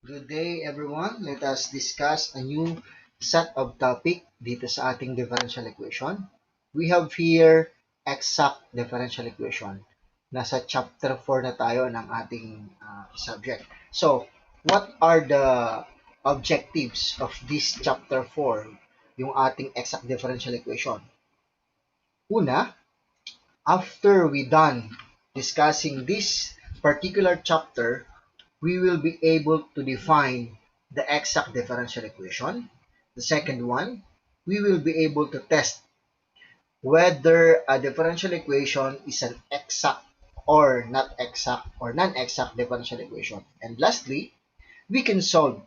Good day everyone. Let us discuss a new set of topic dito sa ating differential equation. We have here exact differential equation. Nasa chapter 4 na tayo ng ating subject. So, what are the objectives of this chapter 4, yung ating exact differential equation? Una, after we done discussing this particular chapter, we will be able to define the exact differential equation. The second one, we will be able to test whether a differential equation is an exact or not exact or non-exact differential equation. And lastly, we can solve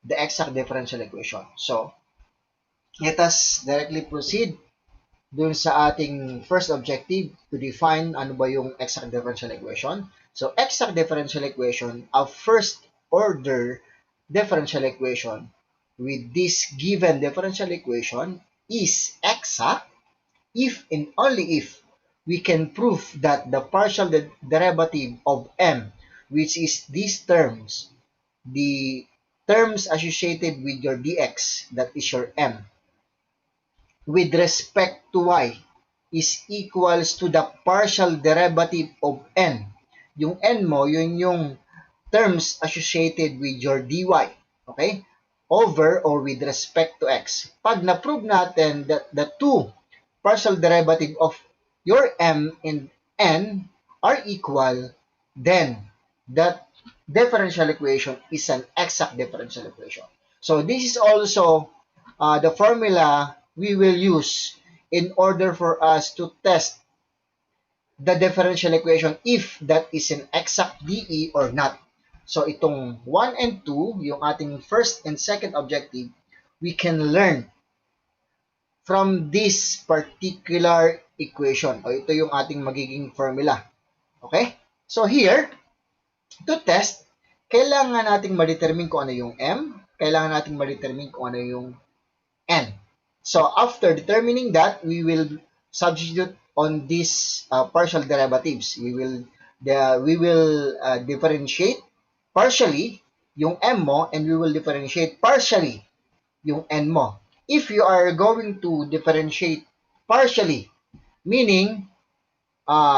the exact differential equation. So, let us directly proceed dun sa ating first objective to define ano ba yung exact differential equation. So, exact differential equation, a first order differential equation with this given differential equation is exact if and only if we can prove that the partial derivative of m, which is these terms, the terms associated with your dx, that is your m, with respect to y is equals to the partial derivative of n. Yung n mo, yun yung terms associated with your dy. Okay? Over or with respect to x. Pag na-prove natin that the two partial derivative of your m and n are equal, then that differential equation is an exact differential equation. So this is also the formula we will use in order for us to test the differential equation if that is an exact DE or not. So itong 1 and 2, yung ating first and second objective, we can learn from this particular equation. O ito yung ating magiging formula. Okay? So here, to test, kailangan nating ma-determine kung ano yung M, kailangan nating ma-determine kung ano yung N. So after determining that, we will substitute on these partial derivatives. We will differentiate partially yung m mo and we will differentiate partially yung n mo. If you are going to differentiate partially, meaning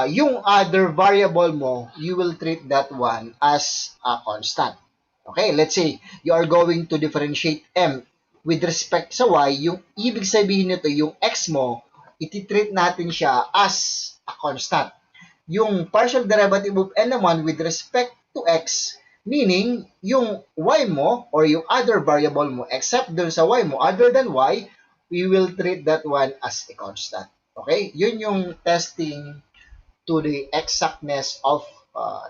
yung other variable mo, you will treat that one as a constant. Okay, let's say you are going to differentiate m with respect sa y, yung ibig sabihin nito, yung x mo, iti-treat natin siya as a constant. Yung partial derivative of n naman with respect to x, meaning yung y mo or yung other variable mo, except dun sa y mo, other than y, we will treat that one as a constant. Okay? Yun yung testing to the exactness of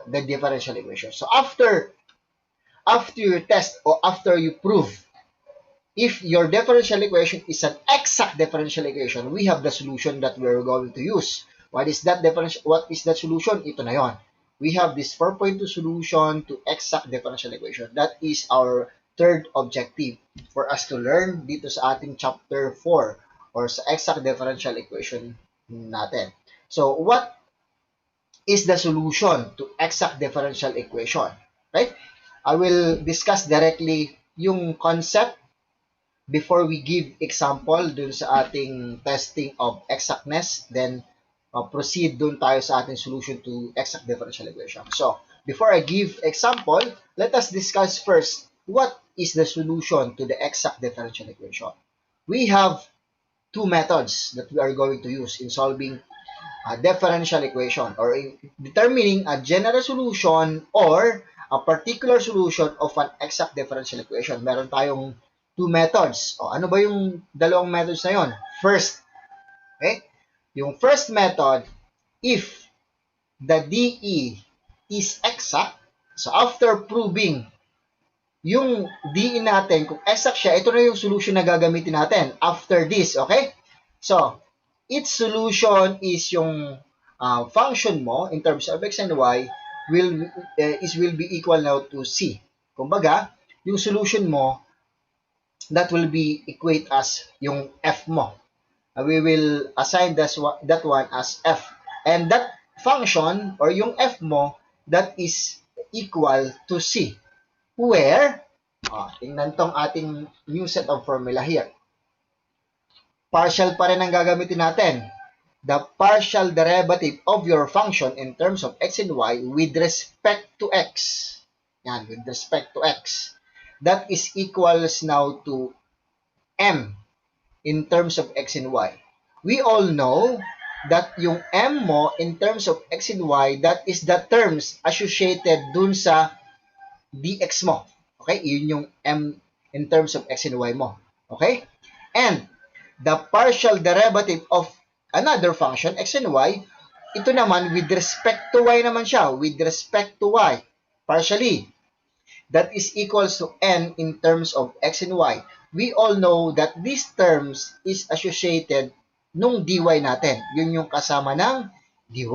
the differential equation. So after you test or after you prove if your differential equation is an exact differential equation, we have the solution that we're going to use. What is that solution? Ito na yon. We have this 4.2 solution to exact differential equation. That is our third objective for us to learn dito sa ating chapter 4 or sa exact differential equation natin. So, what is the solution to exact differential equation? Right? I will discuss directly yung concept before we give example dun sa ating testing of exactness, then proceed dun tayo sa ating solution to exact differential equation. So, before I give example, let us discuss first what is the solution to the exact differential equation. We have two methods that we are going to use in solving a differential equation or in determining a general solution or a particular solution of an exact differential equation. Meron tayong two methods. O, ano ba yung dalawang methods na yon? First, okay? Yung first method, if the DE is exact, so after proving yung DE natin, kung exact siya, ito na yung solution na gagamitin natin after this, okay? So, its solution is yung function mo in terms of x and y will be equal now to c. Kumbaga, yung solution mo that will be equate as yung f mo. We will assign that one as f. And that function or yung f mo, that is equal to c. where, tingnan tong ating new set of formula here. Partial pa rin ang gagamitin natin. The partial derivative of your function in terms of x and y with respect to x. Yan, with respect to x. That is equals now to m in terms of x and y. We all know that yung m mo in terms of x and y, that is the terms associated dun sa dx mo. Okay? Yun yung m in terms of x and y mo. Okay? And the partial derivative of another function, x and y, ito naman with respect to y naman siya. With respect to y. Partially. That is equals to n in terms of x and y. We all know that these terms is associated nung dy natin. Yun yung kasama ng dy.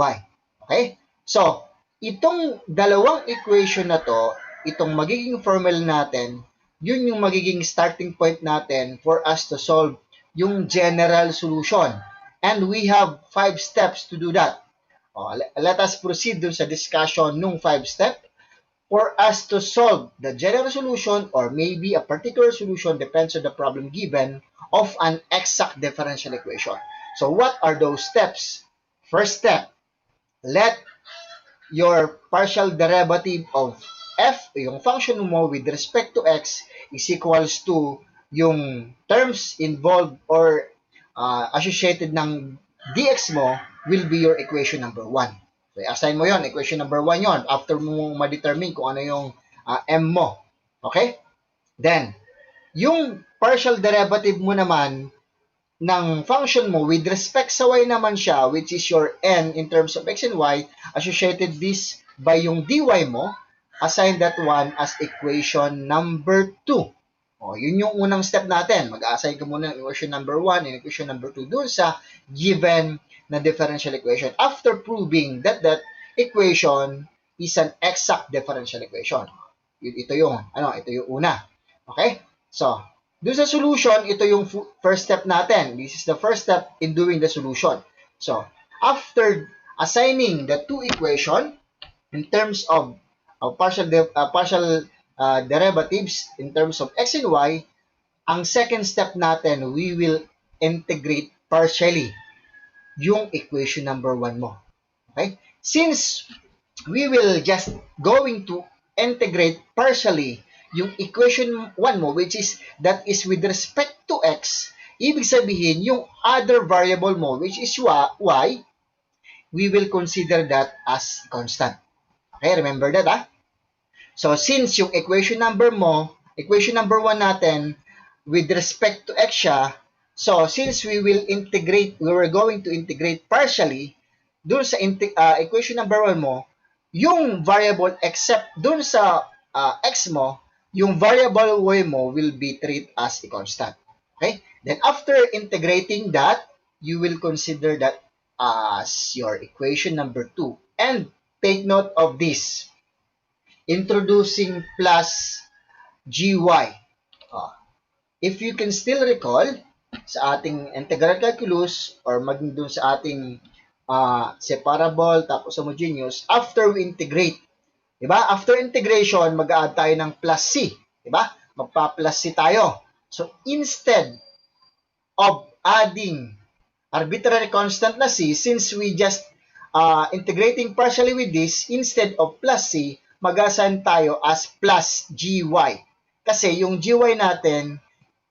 Okay? So, itong dalawang equation na to, itong magiging formula natin, yun yung magiging starting point natin for us to solve yung general solution. And we have 5 steps to do that. Let us proceed dun sa discussion nung 5 step for us to solve the general solution or maybe a particular solution, depends on the problem given, of an exact differential equation. So what are those steps? First step, let your partial derivative of f, yung function mo with respect to x, is equals to yung terms involved or associated ng dx mo will be your equation number 1. So, assign mo yon, equation number 1 yon after mo ma-determine kung ano yung m mo. Okay? Then, yung partial derivative mo naman ng function mo with respect sa y naman siya, which is your n in terms of x and y, associated this by yung dy mo, assign that one as equation number 2. Yun yung unang step natin. Mag-assign ka muna ng equation number 1 and equation number 2 dun sa given na differential equation after proving that that equation is an exact differential equation. Ito yung una. Okay? So, dun sa solution, ito yung first step natin. This is the first step in doing the solution. So, after assigning the two equation in terms of partial derivatives in terms of x and y, ang second step natin, we will integrate partially yung equation number 1 mo. Okay? Since we will just going to integrate partially yung equation 1 mo, which is that is with respect to x, ibig sabihin yung other variable mo, which is y, we will consider that as constant. Okay, remember that, So, since yung equation number 1 natin, with respect to x siya, so since we were going to integrate partially, dun sa equation number 1 mo, yung variable except dun sa x mo, yung variable y mo will be treated as a constant. Okay? Then after integrating that, you will consider that as your equation number 2. And take note of this. Introducing plus gy. If you can still recall, sa ating integral calculus or maging dun sa ating separable tapos homogeneous, after we integrate, diba? After integration, mag-add tayo ng plus c, diba? Magpa-plus c tayo. So, instead of adding arbitrary constant na c, since we just integrating partially with this, instead of plus c, mag-assign tayo as plus gy. Kasi yung gy natin,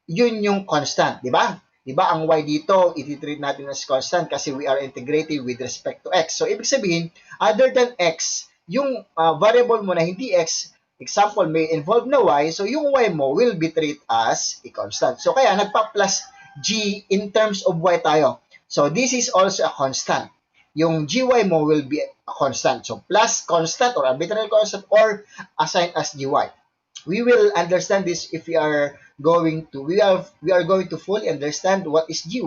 yun yung constant, di ba? Di ba ang y dito, i-treat natin as constant kasi we are integrating with respect to x. So, ibig sabihin, other than x, yung variable mo na hindi x, example, may involve na y, so yung y mo will be treated as a constant. So, kaya nagpa-plus g in terms of y tayo. So, this is also a constant. Yung gy mo will be a constant. So, plus constant or arbitrary constant or assigned as gy. We will understand this if we are going to fully understand what is gy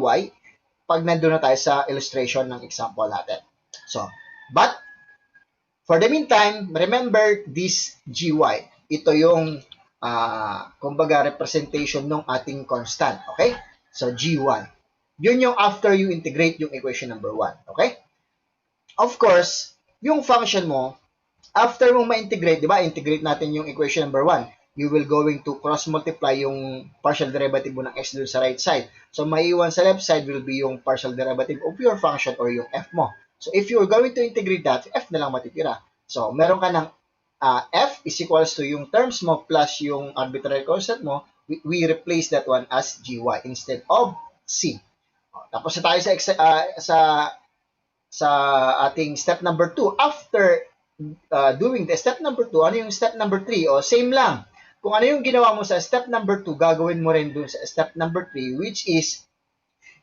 pag nandun na tayo sa illustration ng example natin. So, but for the meantime, remember this gy. Ito yung kumbaga representation ng ating constant. Okay? So, gy. Yun yung after you integrate yung equation number 1. Okay? Of course, yung function mo, after mong ma-integrate, di ba, integrate natin yung equation number 1. You will going to cross-multiply yung partial derivative mo ng x dun sa right side. So, maiiwan sa left side will be yung partial derivative of your function or yung f mo. So, if you're going to integrate that, f na lang matitira. So, meron ka ng f is equals to yung terms mo plus yung arbitrary constant mo, we replace that one as gy instead of c. Tapos na tayo sa ating step number 2. After doing the step number 2, ano yung step number 3? O, same lang. Kung ano yung ginawa mo sa step number 2, gagawin mo rin dun sa step number 3, which is,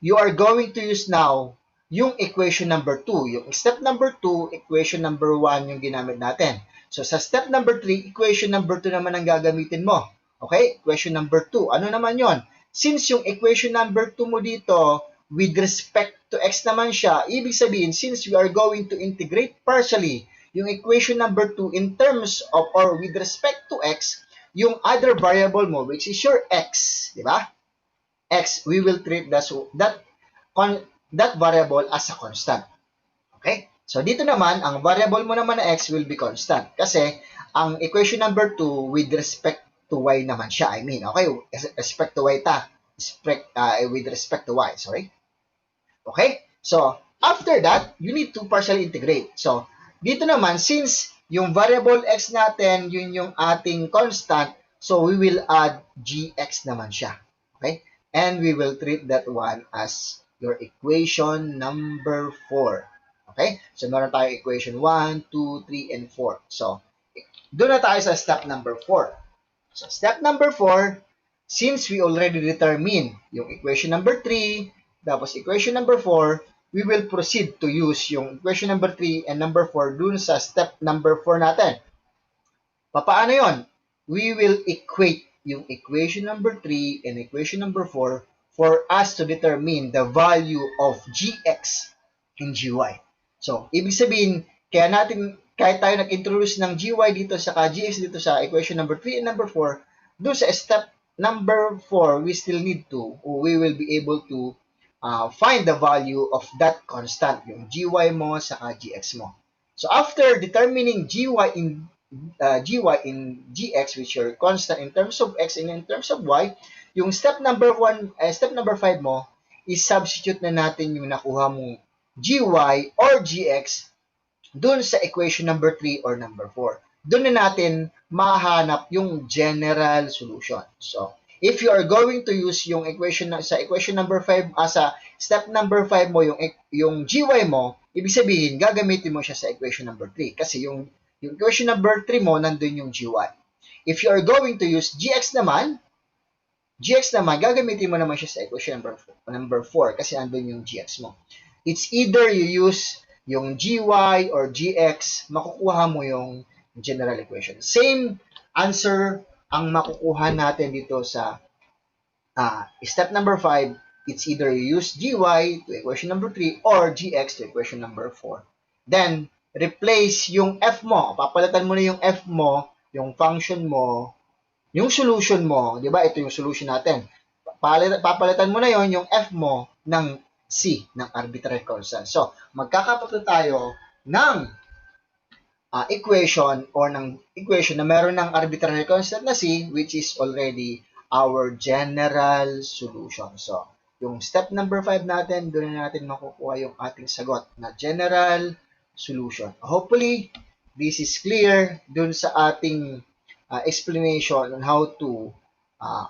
you are going to use now yung equation number 2. Yung step number 2, equation number 1 yung ginamit natin. So, sa step number 3, equation number 2 naman ang gagamitin mo. Okay? Equation number 2. Ano naman yon? Since yung equation number 2 mo dito, with respect to x naman siya, ibig sabihin, since we are going to integrate partially yung equation number 2 in terms of or with respect to x, yung other variable mo, which is your x, di ba? X, we will treat that variable as a constant. Okay? So, dito naman, ang variable mo naman na x will be constant. Kasi, ang equation number 2 with respect to y naman siya. I mean, okay? Respect to y with respect to y, sorry. Okay? So, after that, you need to partially integrate. So, dito naman, since yung variable x natin, yun yung ating constant, so we will add gx naman siya. Okay? And we will treat that one as your equation number 4. Okay? So, meron tayong equation 1, 2, 3, and 4. So, doon na tayo sa step number 4. So, step number 4, since we already determine yung equation number 3, tapos equation number 4, we will proceed to use yung equation number 3 and number 4 dun sa step number 4 natin. Paano yon? We will equate yung equation number 3 and equation number 4 for us to determine the value of gx and gy. So, ibig sabihin, kahit tayo nag-introduce ng gy dito sa gx dito sa equation number 3 and number 4, dun sa step number 4, we still need to, or we will be able to find the value of that constant, yung gy mo sa gx mo. So, after determining gy in gx, which are constant in terms of x and in terms of y, yung step number 5 mo, is-substitute na natin yung nakuha mong gy or gx dun sa equation number 3 or number 4. Dun na natin mahanap yung general solution. So, if you are going to use yung equation sa equation number 5 sa step number 5 mo yung gy mo, ibig sabihin gagamitin mo siya sa equation number 3 kasi yung equation number 3 mo nandun yung gy. If you are going to use gx naman, gagamitin mo naman siya sa equation number 4 kasi nandun yung gx mo. It's either you use yung gy or gx, makukuha mo yung general equation. Same answer ang makukuha natin dito sa step number 5. It's either you use gy to equation number 3 or gx to equation number 4. Then, replace yung f mo. Papalitan mo na yung f mo, yung function mo, yung solution mo. Di ba? Ito yung solution natin. Papalitan mo na yung f mo ng c, ng arbitrary constant. So, magkakapato tayo ng equation or ng equation na meron ng arbitrary constant na c, which is already our general solution. So, yung step number 5 natin, doon na natin makukuha yung ating sagot na general solution. Hopefully, this is clear dun sa ating explanation on how to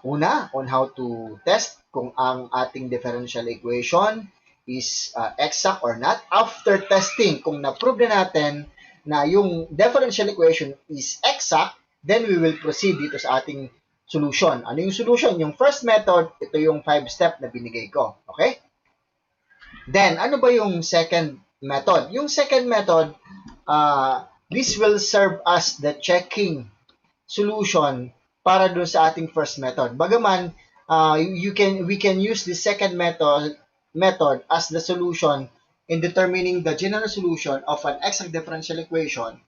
on how to test kung ang ating differential equation is exact or not. After testing, kung na-prove na natin na yung differential equation is exact, then we will proceed dito sa ating solution. Ano yung solution? Yung first method, ito yung 5-step na binigay ko. Okay? Then, ano ba yung second method? Yung second method, this will serve as the checking solution para dun sa ating first method. Bagaman, we can use the second method as the solution in determining the general solution of an exact differential equation.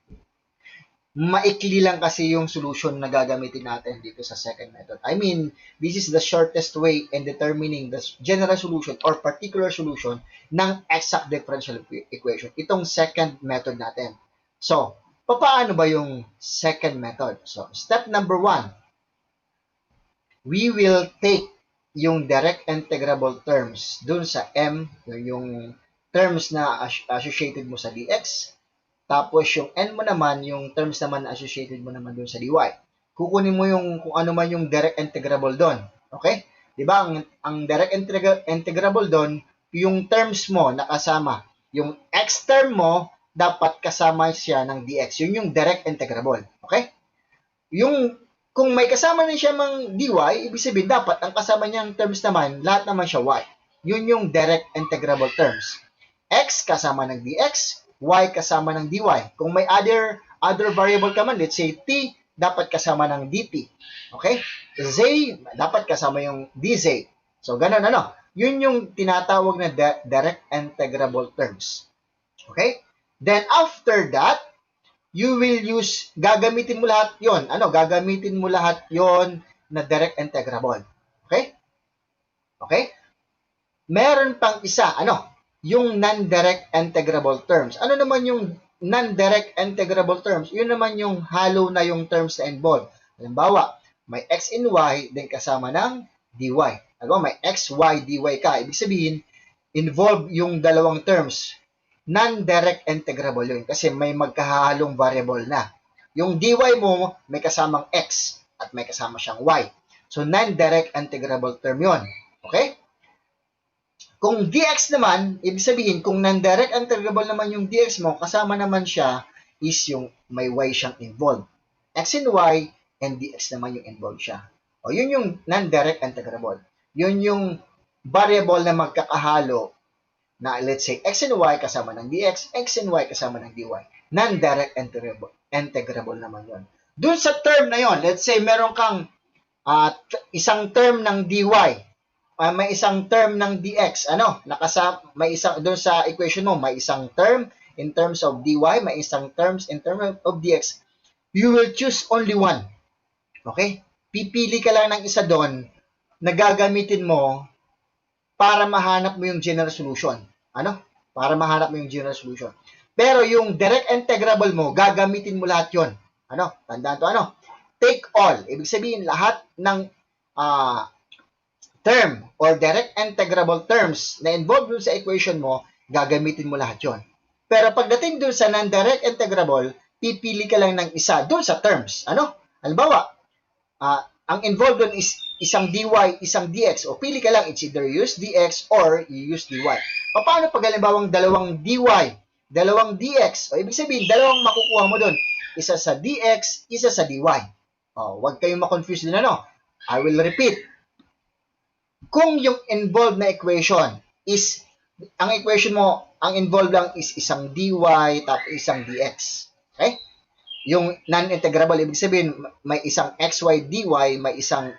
Maikli lang kasi yung solution na gagamitin natin dito sa second method. I mean, this is the shortest way in determining the general solution or particular solution ng exact differential equation. Itong second method natin. So, Paano ba yung second method? So, step number 1, we will take yung direct integrable terms dun sa m, yung terms na associated mo sa dx, tapos yung n mo naman, yung terms naman na associated mo naman dun sa dy. Kukunin mo yung kung ano man yung direct integrable doon. Okay? Di ba? Ang direct integrable doon, yung terms mo nakasama. Yung x term mo, dapat kasama siya ng dx. Yun yung direct integrable. Okay? Yung kung may kasama na siya mang dy, ibig sabihin dapat ang kasama niyang terms naman, lahat naman siya y. Yun yung direct integrable terms. X kasama ng dx, y kasama ng dy. Kung may other variable ka man, let's say t, dapat kasama ng dt. Okay? Z, dapat kasama yung dz. So, ganun ano. Yun yung tinatawag na direct integrable terms. Okay? Then, after that, you will use, gagamitin mo lahat yon. Ano? Gagamitin mo lahat yon na direct integrable. Okay? Okay? Meron pang isa, ano? Yung non-direct integrable terms. Ano naman yung non-direct integrable terms? Yun naman yung hollow na yung terms na involved. Halimbawa, may x and y, then kasama ng dy. Halimbawa, may x, y, dy ka. Ibig sabihin, involve yung dalawang terms. Non-direct integrable yun kasi may magkahalong variable na. Yung dy mo, may kasamang x at may kasama siyang y. So, non-direct integrable term yun. Okay? Kung dx naman, ibig sabihin, kung non-direct integrable naman yung dx mo, kasama naman siya is yung may y siyang involved. X and y, and dx naman yung involved siya. O, yun yung non-direct integrable. Yun yung variable na magkakahalo na let's say x and y kasama ng dx, x and y kasama ng dy. Non-direct integrable naman yun. Doon sa term na yon, let's say meron kang isang term ng dy, may isang term ng dx, ano, may isang doon sa equation mo, may isang term in terms of dy, may isang terms in terms of dx. You will choose only one. Okay? Pipili ka lang ng isa doon na gagamitin mo para mahanap mo yung general solution. Ano? Para mahanap mo yung general solution. Pero yung direct integrable mo, gagamitin mo lahat yon. Ano? Tandaan to, ano? Take all. Ibig sabihin, lahat ng term or direct integrable terms na involved dun sa equation mo, gagamitin mo lahat yon. Pero pagdating dun sa non-direct integrable, pipili ka lang ng isa dun sa terms. Ano? Halimbawa, ang involved dun is isang dy, isang dx. O pili ka lang, it's either you use dx or you use dy. Paano pag halimbawang dalawang dy, dalawang dx? O ibig sabihin, dalawang makukuha mo dun. Isa sa dx, isa sa dy. O, huwag kayong makonfuse din, ano? I will repeat. Kung yung involved na equation is, ang equation mo, ang involved lang is isang dy tapos isang dx. Okay? Yung non-integrable, ibig sabihin, may isang xy dy, may isang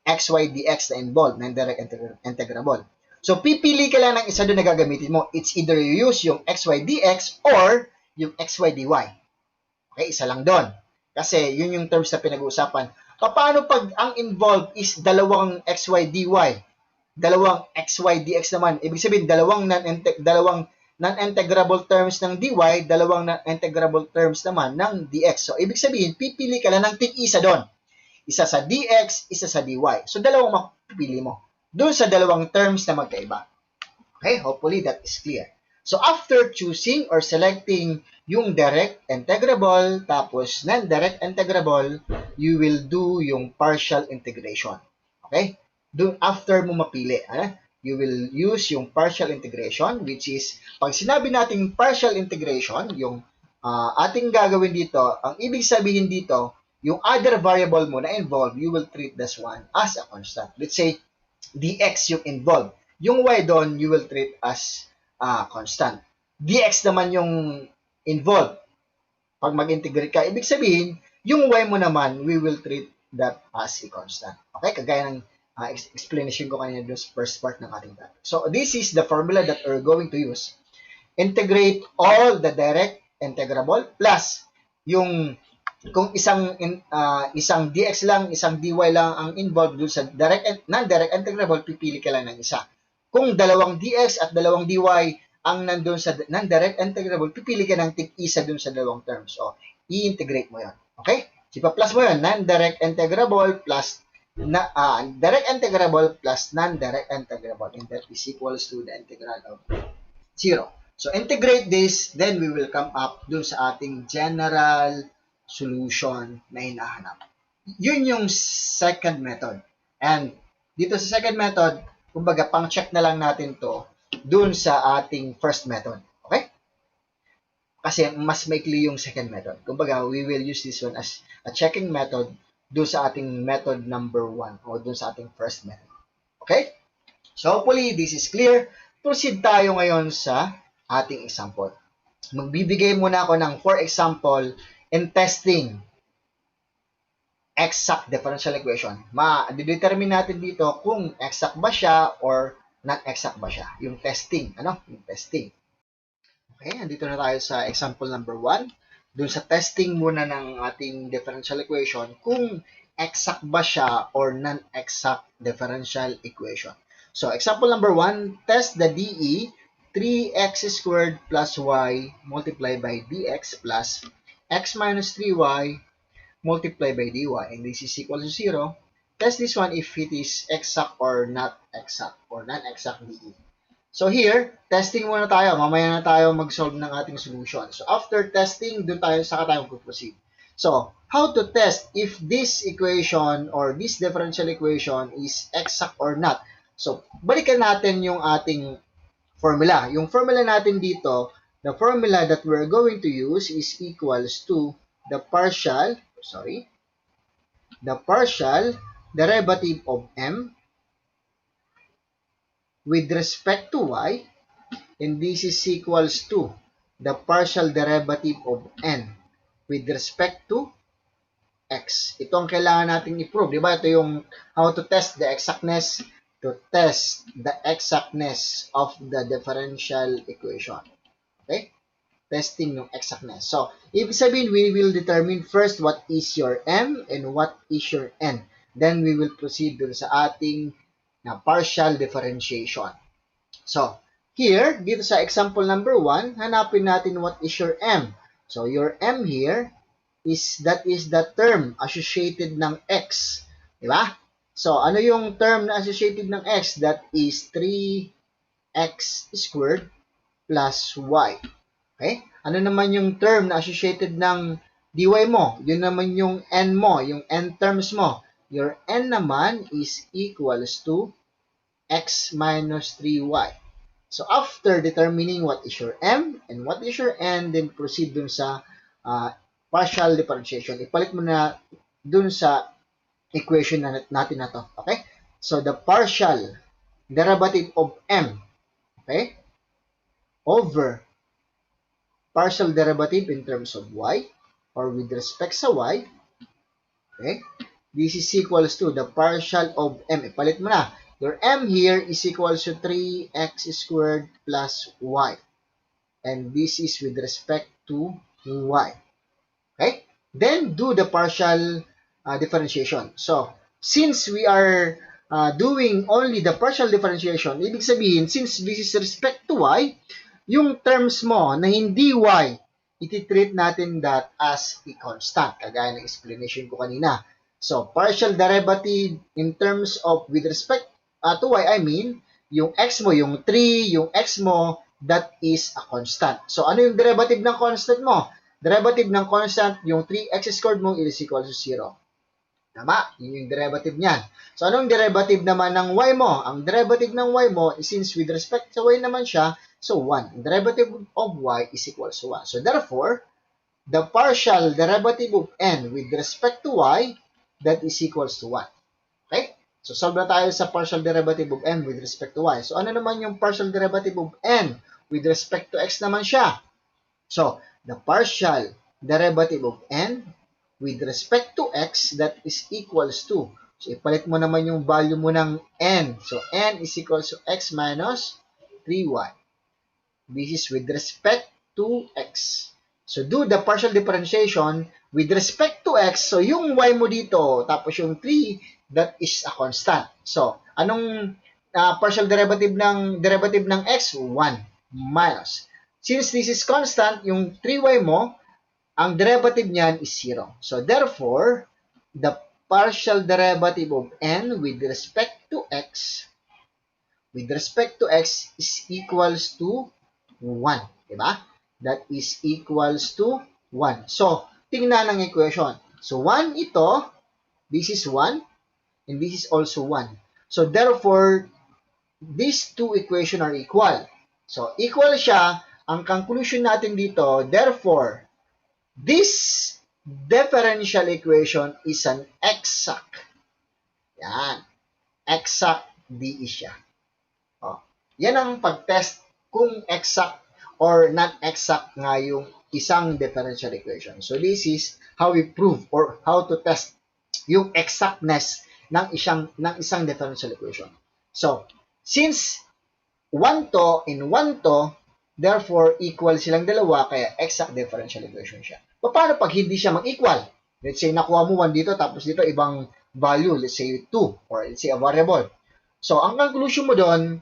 xy dx na involved, non-direct integrable. So, pipili ka lang ng isa doon na gagamitin mo. It's either you use yung xy dx or yung xy dy. Okay, isa lang doon. Kasi yun yung terms na pinag-uusapan. Paano pag ang involved is dalawang xy dy, dalawang xy dx naman? Ibig sabihin, dalawang non-integrable terms ng dy, dalawang non-integrable terms naman ng dx. So, ibig sabihin, pipili ka lang ng tig-isa doon. Isa sa dx, isa sa dy. So, dalawang mapipili mo. Doon sa dalawang terms na magkaiba. Okay, hopefully that is clear. So, after choosing or selecting yung direct integrable, tapos non-direct integrable, you will do yung partial integration. Okay? Doon, after mo mapili, you will use yung partial integration, which is, pag sinabi natin partial integration, yung ating gagawin dito, ang ibig sabihin dito, yung other variable mo na involved, you will treat this one as a constant. Let's say, dx yung involved. Yung y doon, you will treat as constant. Dx naman yung involved. Pag mag-integrate ka, ibig sabihin, yung y mo naman, we will treat that as a constant. Okay? Kagaya ng explanation ko kanina doon sa first part ng ating topic. So, this is the formula that we're going to use. Integrate all the direct integrable plus yung kung isang dx lang, isang dy lang ang involved dun sa non-direct integrable, pipili ka lang ng isa. Kung dalawang dx at dalawang dy ang nandun sa non-direct integrable, pipili ka ng tig-isa dun sa dalawang terms. O, i-integrate mo yon. Okay? Ipa-plus mo yon, non-direct integrable plus direct integrable plus non-direct integrable. And that is equals to the integral of 0. So, integrate this, then we will come up dun sa ating general solution na hinahanap. Yun yung second method. And dito sa second method, kumbaga, pang-check na lang natin to dun sa ating first method. Okay? Kasi mas maikli yung second method. Kumbaga, we will use this one as a checking method dun sa ating method number 1 o dun sa ating first method. Okay? So, hopefully, this is clear. Proceed tayo ngayon sa ating example. Magbibigay muna ako ng, for example, in testing exact differential equation. Ma-determine natin dito kung exact ba siya or non-exact ba siya. Yung testing. Ano? Yung testing. Okay, andito na tayo sa example number 1. Doon sa testing muna ng ating differential equation kung exact ba siya or non-exact differential equation. So, example number 1, test the DE 3x squared plus y multiplied by dx plus x minus 3y multiplied by dy, and this is equal to 0. Test this one if it is exact or not exact or non-exact DE. So here, testing muna tayo. Mamaya na tayo mag-solve ng ating solution. So after testing, doon tayo saka tayo mag-proceed. So, how to test if this equation or this differential equation is exact or not? So, balikan natin yung ating formula. Yung formula natin dito, the formula that we're going to use is equals to the partial derivative of m with respect to y, and this is equals to the partial derivative of n with respect to x. Ito ang kailangan natin i-prove. Diba? Ito yung how to test the exactness, to test the exactness of the differential equation. Okay? Testing ng exactness. So, ibig sabihin, we will determine first what is your m and what is your n. Then, we will proceed dun sa ating partial differentiation. So, here, dito sa example number 1, hanapin natin what is your m. So, your m here is, that is the term associated ng x. Diba? So, ano yung term na associated ng x? That is 3x squared plus y. Okay? Ano naman yung term na associated ng dy mo? Yun naman yung n mo, yung n terms mo. Your n naman is equals to x minus 3y. So, after determining what is your m and what is your n, then proceed dun sa partial differentiation. Ipalit mo na dun sa equation natin na to. Okay? So, the partial derivative of m, okay, over partial derivative in terms of y, or with respect sa y, okay, this is equals to the partial of m. Ipalit mo na. Your m here is equals to 3x squared plus y. And this is with respect to y. Okay? Then, do the partial differentiation. So, since we are doing only the partial differentiation, ibig sabihin, since this is respect to y, yung terms mo na hindi y, iti-treat natin that as a constant, kagaya ng explanation ko kanina. So, partial derivative in terms of with respect to y, I mean, yung x mo, yung 3, yung x mo, that is a constant. So, ano yung derivative ng constant mo? Derivative ng constant, yung 3x squared mo is equal to 0. Tama? Yun yung derivative niyan. So, anong derivative naman ng y mo? Ang derivative ng y mo, since with respect sa y naman siya, so 1. Derivative of y is equal to 1. So, therefore, the partial derivative of n with respect to y, that is equals to 1. Okay? So, solve na tayo sa partial derivative of n with respect to y. So, ano naman yung partial derivative of n with respect to x naman siya? So, the partial derivative of n with respect to x, that is equals to, so, ipalit mo naman yung value mo ng n. So, n is equals to x minus 3y. This is with respect to x. So, do the partial differentiation with respect to x. So, yung y mo dito, tapos yung 3, that is a constant. So, anong partial derivative ng x? 1 minus. Since this is constant, yung 3y mo, ang derivative niyan is 0. So, therefore, the partial derivative of n with respect to x is equals to 1. Diba? That is equals to 1. So, tingnan ang equation. So, 1 ito, this is 1, and this is also 1. So, therefore, these two equations are equal. So, equal siya. Ang conclusion natin dito, therefore, this differential equation is an exact. Yan. Exact DE siya. O, yan ang pag-test kung exact or non-exact nga yung isang differential equation. So, this is how we prove or how to test yung exactness ng isang differential equation. So, since 1 to and 1 to, therefore, equal silang dalawa, kaya exact differential equation siya. Paano pag hindi siya mag-equal? Let's say, nakuha mo 1 dito, tapos dito ibang value, let's say 2, or let's say a variable. So, ang conclusion mo doon,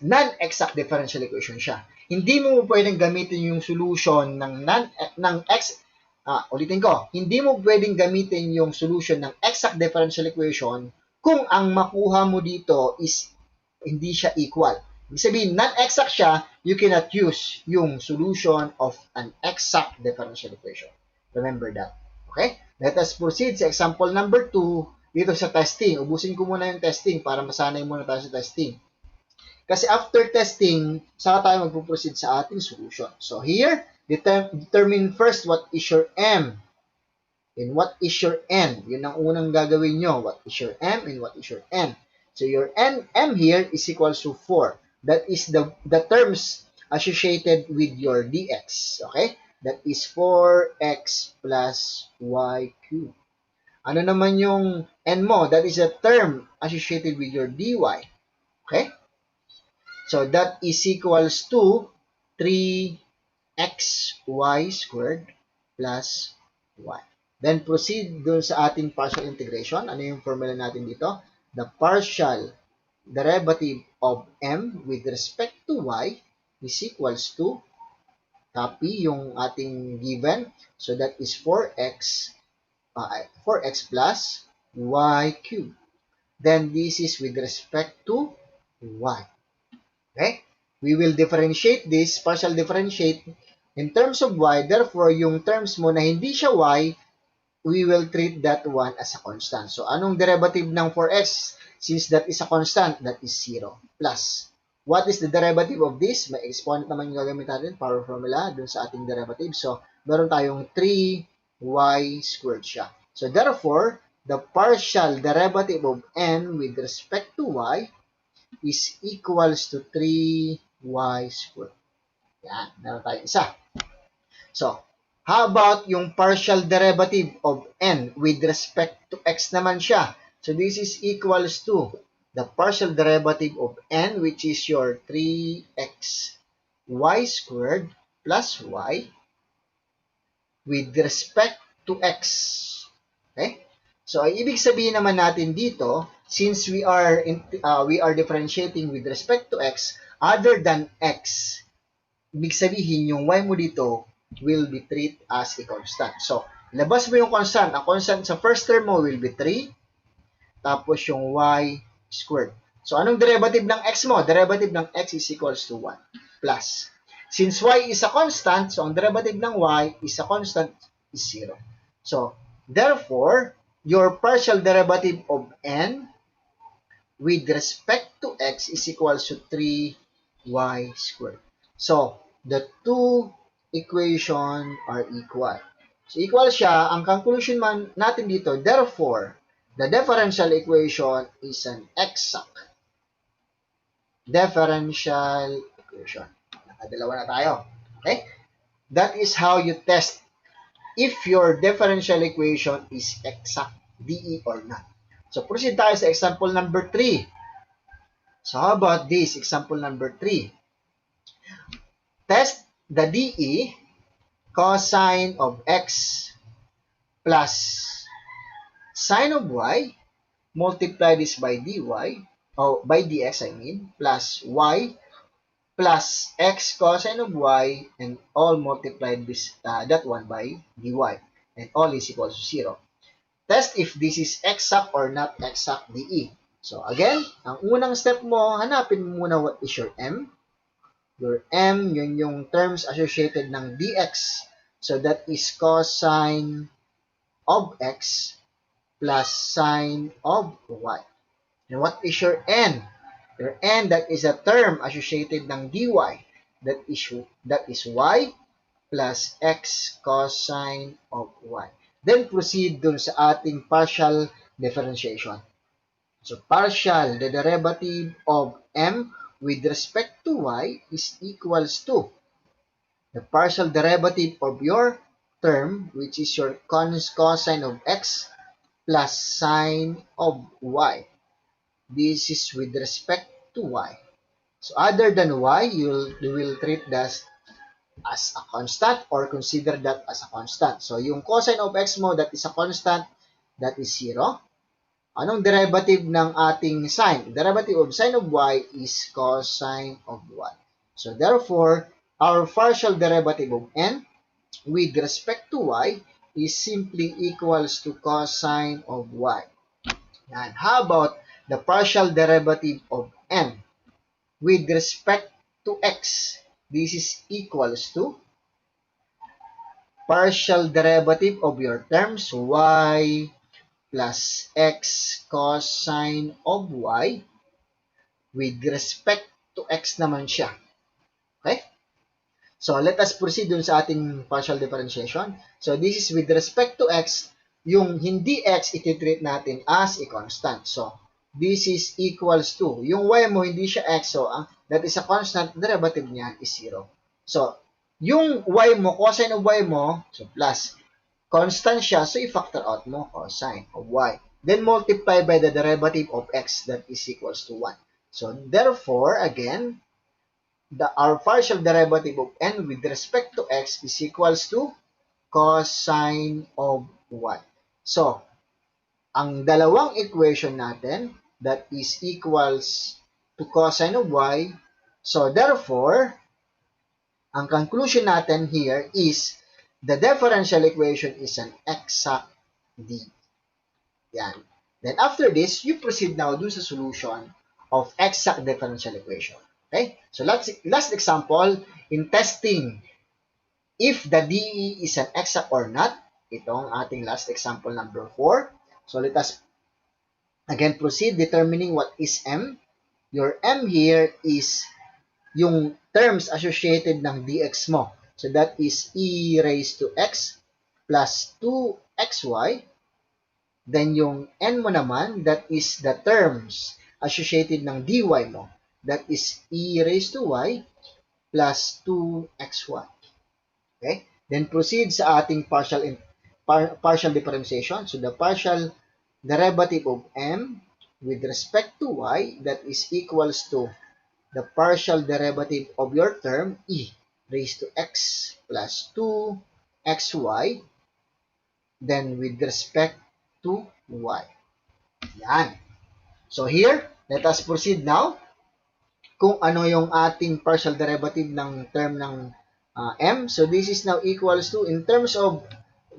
non-exact differential equation siya. Hindi mo pwedeng gamitin yung solution ulitin ko, hindi mo pwedeng gamitin yung solution ng exact differential equation kung ang makuha mo dito is hindi siya equal. Ibig sabihin, non-exact siya, you cannot use yung solution of an exact differential equation. Remember that. Okay? Let us proceed sa example number 2 dito sa testing. Ubusin ko muna yung testing para masanay muna tayo sa testing. Kasi after testing, saka tayo magpo-proceed sa ating solution. So here, determine first what is your M and what is your N. Yun ang unang gagawin nyo. What is your M and what is your N. So your M here is equals to 4. That is the terms associated with your dx. Okay? That is 4x plus y cubed. Ano naman yung N mo? That is a term associated with your dy. Okay? So that is equals to 3xy squared plus y. Then proceed dun sa ating partial integration. Ano yung formula natin dito? The partial derivative of m with respect to y is equals to, copy yung ating given. So that is 4x plus y cubed. Then this is with respect to y. Okay? We will differentiate this, partial differentiate in terms of y. Therefore, yung terms mo na hindi siya y, we will treat that one as a constant. So, anong derivative ng 4x? Since that is a constant, that is 0. Plus, what is the derivative of this? May exponent naman yung gagamit natin, power formula, dun sa ating derivative. So, meron tayong 3y squared siya. So, therefore, the partial derivative of n with respect to y is equals to 3y squared. Yan, meron tayong isa. So, how about yung partial derivative of n with respect to x naman siya? So, this is equals to the partial derivative of n, which is your 3x y squared plus y with respect to x. Okay? So, ang ibig sabihin naman natin dito, since we are differentiating with respect to x, other than x, ibig sabihin yung y mo dito will be treated as a constant. So, labas mo yung constant. Ang constant sa first term mo will be 3, tapos yung y squared. So, anong derivative ng x mo? Derivative ng x is equals to 1 plus. Since y is a constant, so ang derivative ng y is a constant is 0. So, therefore, your partial derivative of n with respect to x is equals to 3y squared. So, the two equation are equal. So, equal siya. Ang conclusion man natin dito, therefore, the differential equation is an exact differential equation. Nakadalawa na tayo. Okay? That is how you test if your differential equation is exact, DE or not. So, proceed tayo sa example number 3. So, how about this? Example number 3. Test the DE cosine of x plus sine of y, multiply this by dy, by dx I mean, plus y plus x cosine of y, and all multiplied this that one by dy, and all is equal to 0. Test if this is exact or not exact DE. So again, ang unang step mo, hanapin mo muna what is your m. Your m, yun yung terms associated ng dx. So that is cosine of x plus sine of y. And what is your n? Your n, that is a term associated ng dy. That is y plus x cosine of y. Then proceed dun sa ating partial differentiation. So partial, the derivative of m with respect to y is equals to the partial derivative of your term, which is your cosine of x plus sine of y. This is with respect to y. So other than y, you will treat this as a constant or consider that as a constant. So yung cosine of x mo, that is a constant, that is 0. Anong derivative ng ating sine? Derivative of sine of y is cosine of y. So therefore, our partial derivative of n with respect to y is simply equals to cosine of y. And how about the partial derivative of n with respect to x? This is equals to partial derivative of your terms y plus x cosine of y with respect to x naman siya. Okay? So, let us proceed dun sa ating partial differentiation. So, this is with respect to x. Yung hindi x, ititreat natin as a constant. So, this is equals to, yung y mo, hindi siya x. So, that is a constant, derivative niya is 0. So, yung y mo, cosine of y mo, so plus, constant siya, so i-factor out mo cosine of y. Then multiply by the derivative of x, that is equals to 1. So, therefore, again, our partial derivative of n with respect to x is equals to cosine of y. So, ang dalawang equation natin, that is equals to cosine of y. So, therefore, ang conclusion natin here is the differential equation is an exact D. Yan. Then after this, you proceed now dun sa solution of exact differential equation. Okay? So last example, in testing if the DE is an exact or not, ito ang ating last example number 4. So let us again proceed determining what is M. Your M here is yung terms associated ng dx mo. So that is e raised to x plus 2xy. Then yung n mo naman, that is the terms associated ng dy mo. That is e raised to y plus 2xy. Okay? Then proceed sa ating partial differentiation. So the partial derivative of m with respect to y, that is equals to the partial derivative of your term e raised to x plus 2xy, then with respect to y. Yan. So here, let us proceed now kung ano yung ating partial derivative ng term ng m. So this is now equals to, in terms of,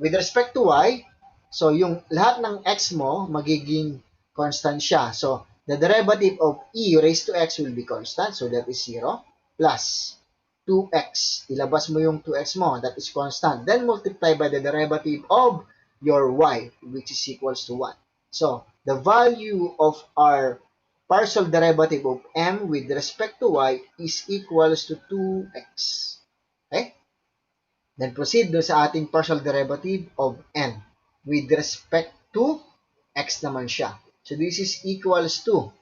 with respect to y, so yung lahat ng x mo, magiging constant siya. So the derivative of e raised to x will be constant, so that is 0, plus 2x. Ilabas mo yung 2x mo, that is constant. Then multiply by the derivative of your y, which is equals to 1. So, the value of our partial derivative of m with respect to y is equals to 2x. Okay? Then proceed do sa ating partial derivative of n with respect to x naman siya. So, this is equals to.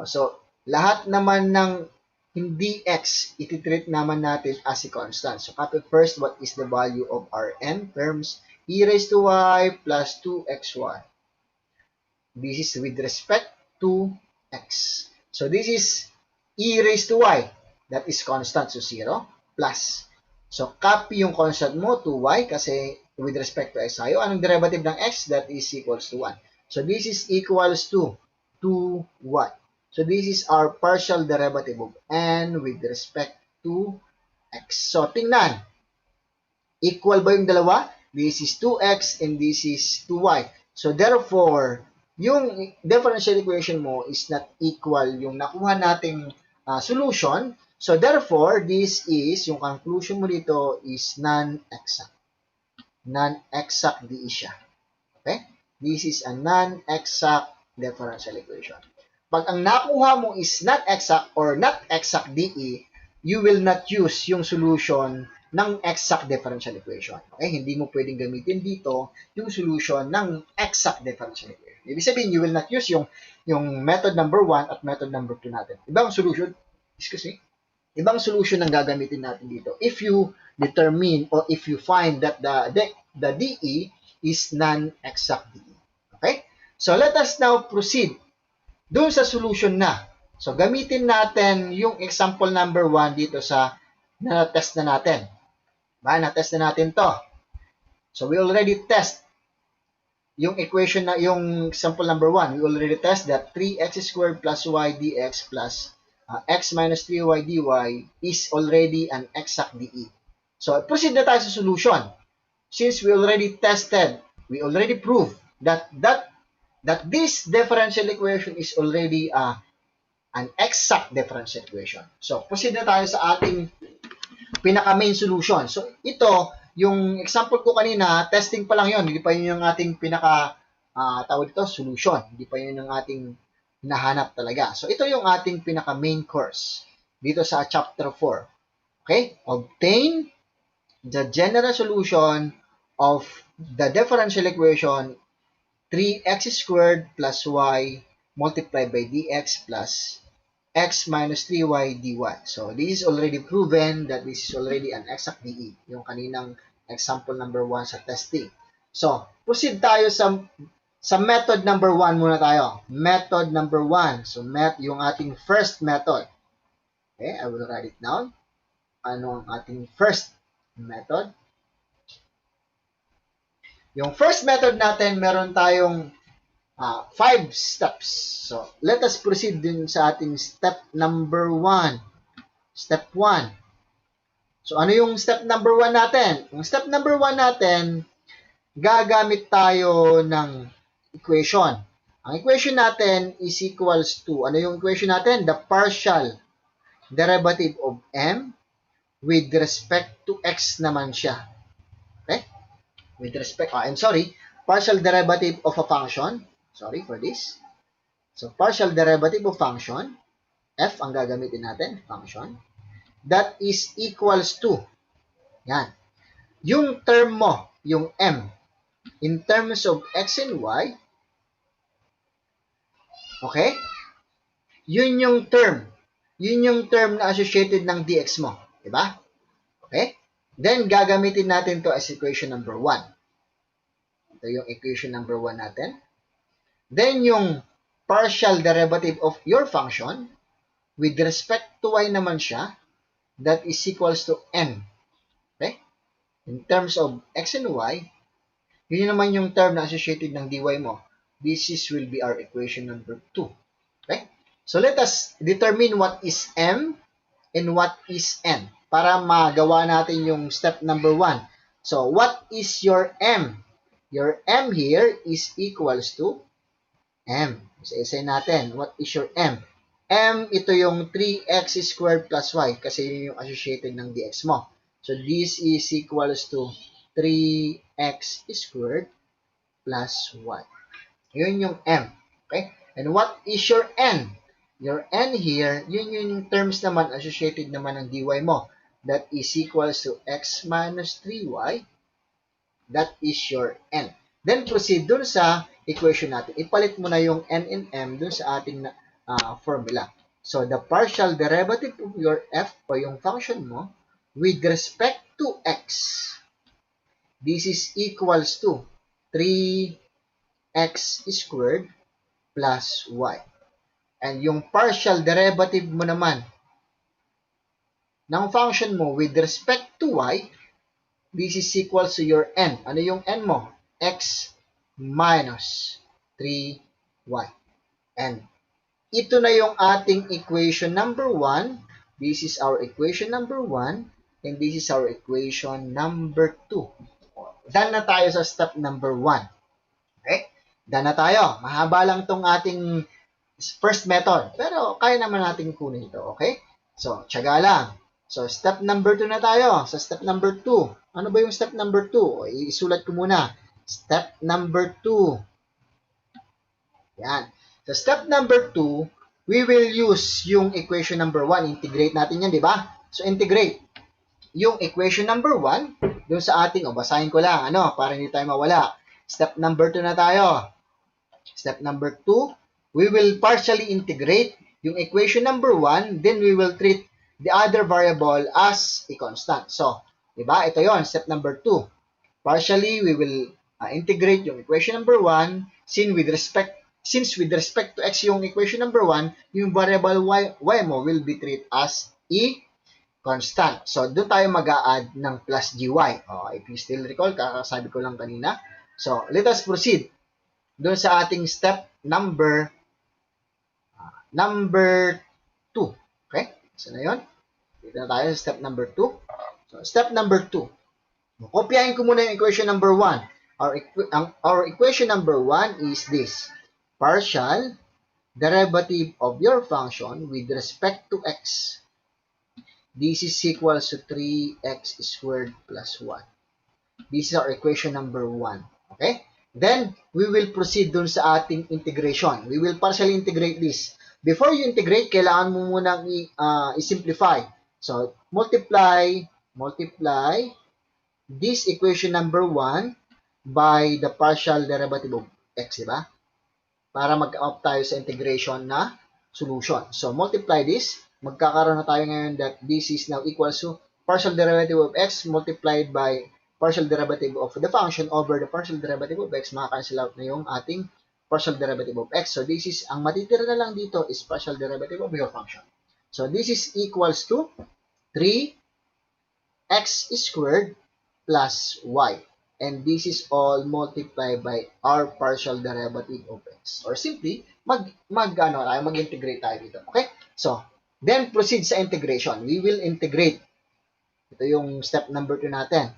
So, lahat naman ng hindi x, ititreat naman natin as a constant. So, copy first what is the value of our n terms, e raised to y plus 2xy. This is with respect to x. So, this is e raised to y. That is constant, so 0, plus. So, copy yung constant mo to y kasi with respect to x tayo. Anong derivative ng x? That is equals to 1. So, this is equals to 2y. So, this is our partial derivative of n with respect 2x. So, tingnan. Equal ba yung dalawa? This is 2x and this is 2y. So, therefore, yung differential equation mo is not equal yung nakuha nating solution. So, therefore, this is, yung conclusion mo dito is non-exact. Non-exact di siya. Okay? This is a non-exact differential equation. Pag ang nakuha mo is not exact or not exact DE, you will not use yung solution ng exact differential equation. Okay? Hindi mo pwedeng gamitin dito yung solution ng exact differential equation. Ibig sabihin, you will not use yung method number 1 at method number 2 natin. Ibang solution, ibang solution ang gagamitin natin dito. If you determine or if you find that the DE is non-exact DE. Okay? So, let us now proceed doon sa solution na. So, gamitin natin yung example number 1 dito sa na-test na natin. Na-test na natin to. So, we already test yung equation na, yung example number 1. We already test that 3x squared plus y dx plus x minus 3y dy is already an exact DE. So, proceed na tayo sa solution. Since we already tested, we already proved that this differential equation is already an exact differential equation. So, proceed na tayo sa ating pinaka-main solution. So, ito, yung example ko kanina, testing pa lang yon, hindi pa yun yung ating tawag ito, solution. Hindi pa yun yung ating hinahanap talaga. So, ito yung ating pinaka-main course dito sa chapter 4. Okay? Obtain the general solution of the differential equation 3x squared plus y multiplied by dx plus x minus 3y dy. So, this is already proven that this is already an exact DE, yung kaninang example number 1 sa testing. So, proceed tayo sa method number 1 muna tayo. Method number 1. So, yung ating first method. Okay, I will write it down. Ano ang ating first method? Yung first method natin, meron tayong 5 steps. So, let us proceed din sa ating step number 1. Step 1. So, ano yung step number 1 natin? Yung step number 1 natin, gagamit tayo ng equation. Ang equation natin is equals to, ano yung equation natin? The partial derivative of m with respect to x naman siya. Okay? With respect, partial derivative of a function. Sorry for this. So, partial derivative of function, f ang gagamitin natin, function, that is equals to, yan, yung term mo, yung m, in terms of x and y, okay, yun yung term na associated ng dx mo, diba? Okay? Then, gagamitin natin to as equation number 1. Ito yung equation number 1 natin. Then, yung partial derivative of your function, with respect to y naman siya, that is equals to m. Okay? In terms of x and y, yun naman yung term na associated ng dy mo. This will be our equation number 2. Okay? So, let us determine what is m and what is n para magawa natin yung step number 1. So, what is your m? Your m here is equals to m. Isa-isa natin. What is your m? M, ito yung 3x squared plus y kasi yun yung associated ng dx mo. So, this is equals to 3x squared plus y. Yun yung m. Okay? And what is your n? Your n here, yun yung terms naman associated naman ng dy mo. That is equals to x minus 3y. That is your n. Then, proceed dun sa equation natin. Ipalit mo na yung n and m dun sa ating formula. So, the partial derivative of your f o yung function mo with respect to x, this is equals to 3x squared plus y. And yung partial derivative mo naman ng function mo with respect to y, this is equals to your n. Ano yung n mo? X minus 3y. And ito na yung ating equation number 1 This is our equation number 1, and this is our equation number 2. Done na tayo sa step number 1. Okay? Done na tayo. Mahaba lang tong ating first method, pero kaya naman natin kunin ito. Okay? So, tiyaga lang. So, step number 2 na tayo. Sa step number 2. Ano ba yung step number 2? O, isulat ko muna. Step number 2. Yan. Sa step number 2, we will use yung equation number 1. Integrate natin yan, di ba? So, integrate yung equation number 1 dun sa ating, basahin ko lang, para hindi tayo mawala. Step number 2 na tayo. Step number 2, we will partially integrate yung equation number 1, then we will treat the other variable as a constant. So, di ba? Ito yon, step number 2. Partially, we will integrate yung equation number 1 since with respect to x yung equation number 1, yung variable y mo will be treated as a constant. So, doon tayo mag-a-add ng plus gy. If you still recall, kakasabi ko lang kanina. So, let us proceed doon sa ating step number 2. Okay? So, na yun. Dito na tayo sa step number 2. So, step number 2. Kopyahin ko muna yung equation number 1. Our equation number 1 is this. Partial derivative of your function with respect to x. This is equals to 3x squared plus 1. This is our equation number 1. Okay? Then, we will proceed dun sa ating integration. We will partially integrate this. Before you integrate, kailangan mo munang i-simplify. So, multiply this equation number 1 by the partial derivative of x, diba? Para mag-out tayo sa integration na solution. So, multiply this. Magkakaroon na tayo ngayon that this is now equals to partial derivative of x multiplied by partial derivative of the function over the partial derivative of x. Makakancel out na yung ating partial derivative of x. So, this is, ang matitira na lang dito is partial derivative of your function. So, this is equals to 3x squared plus y. And this is all multiplied by our partial derivative of x. Or simply, mag-integrate tayo dito. Okay? So, then proceed sa integration. We will integrate. Ito yung step number 2 natin.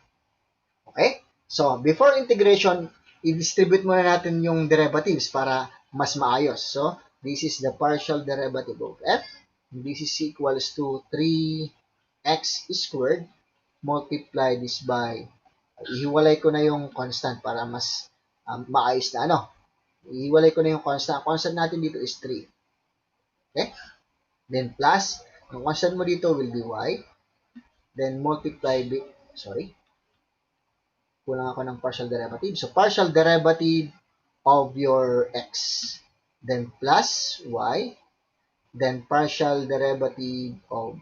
Okay? So, before integration, i-distribute muna natin yung derivatives para mas maayos. So, this is the partial derivative of f. This is equals to 3x squared. Multiply this by, ihiwalay ko na yung constant para mas maayos na Ihiwalay ko na yung constant. Constant natin dito is 3. Okay? Then plus, yung constant mo dito will be y. Then multiply, kulang ako ng partial derivative. So, partial derivative of your x. Then plus y. Then partial derivative of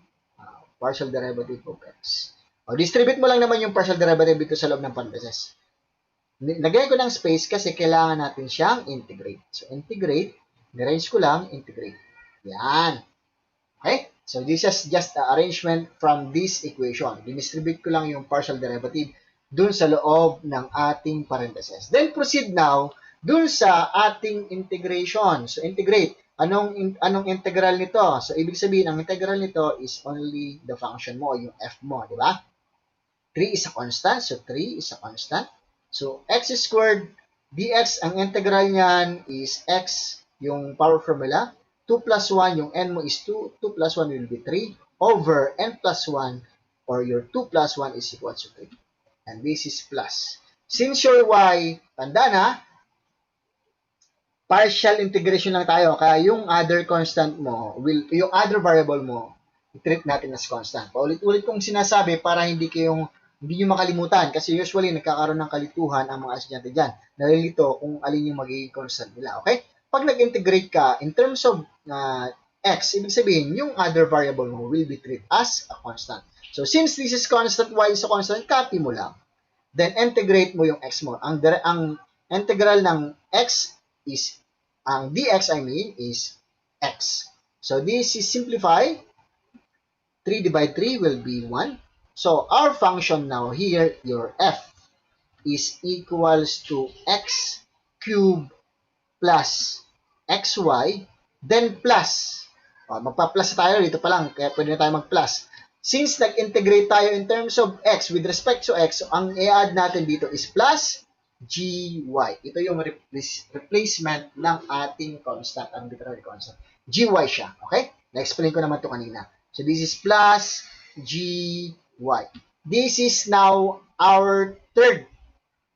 x. Distribute mo lang naman yung partial derivative dito sa loob ng parentheses. Lagyan ko ng space kasi kailangan natin siyang integrate. So, integrate. Nirange ko lang, integrate. Yan. Okay? So, this is just the arrangement from this equation. Dinistribute ko lang yung partial derivative dun sa loob ng ating parentheses. Then, proceed now dun sa ating integration. So, integrate. Anong integral nito? So, ibig sabihin, ang integral nito is only the function mo, yung f mo, di ba? 3 is a constant, so 3 is a constant. So, x squared dx, ang integral niyan is x, yung power formula. 2 plus 1, yung n mo is 2. 2 plus 1 will be 3 over n plus 1, or your 2 plus 1 is equal to 3. And this is plus. Since your y, tanda na, partial integration lang tayo. Kaya yung other constant mo, yung other variable mo, i-treat natin as constant. Paulit-ulit kong sinasabi para hindi nyo makalimutan. Kasi usually, nagkakaroon ng kalituhan ang mga estudyante dyan. Nalilito kung alin yung magiging constant nila. Okay? Pag nag-integrate ka, in terms of x, ibig sabihin, yung other variable mo will be treated as a constant. So, since this is constant, y is a constant, copy mo lang. Then, integrate mo yung x mo. Ang integral ng x is, ang dx is x. So, this is simplified. 3 divided 3 will be 1. So, our function now here, your f, is equals to x cubed plus xy, then plus Magpa-plus tayo dito pa lang, kaya pwede na tayo mag-plus. Since nag-integrate tayo in terms of x with respect to x, so ang i-add natin dito is plus gy. Ito yung replacement ng ating constant, arbitrary constant. Gy siya, okay? Na-explain ko naman to kanina. So this is plus gy. This is now our third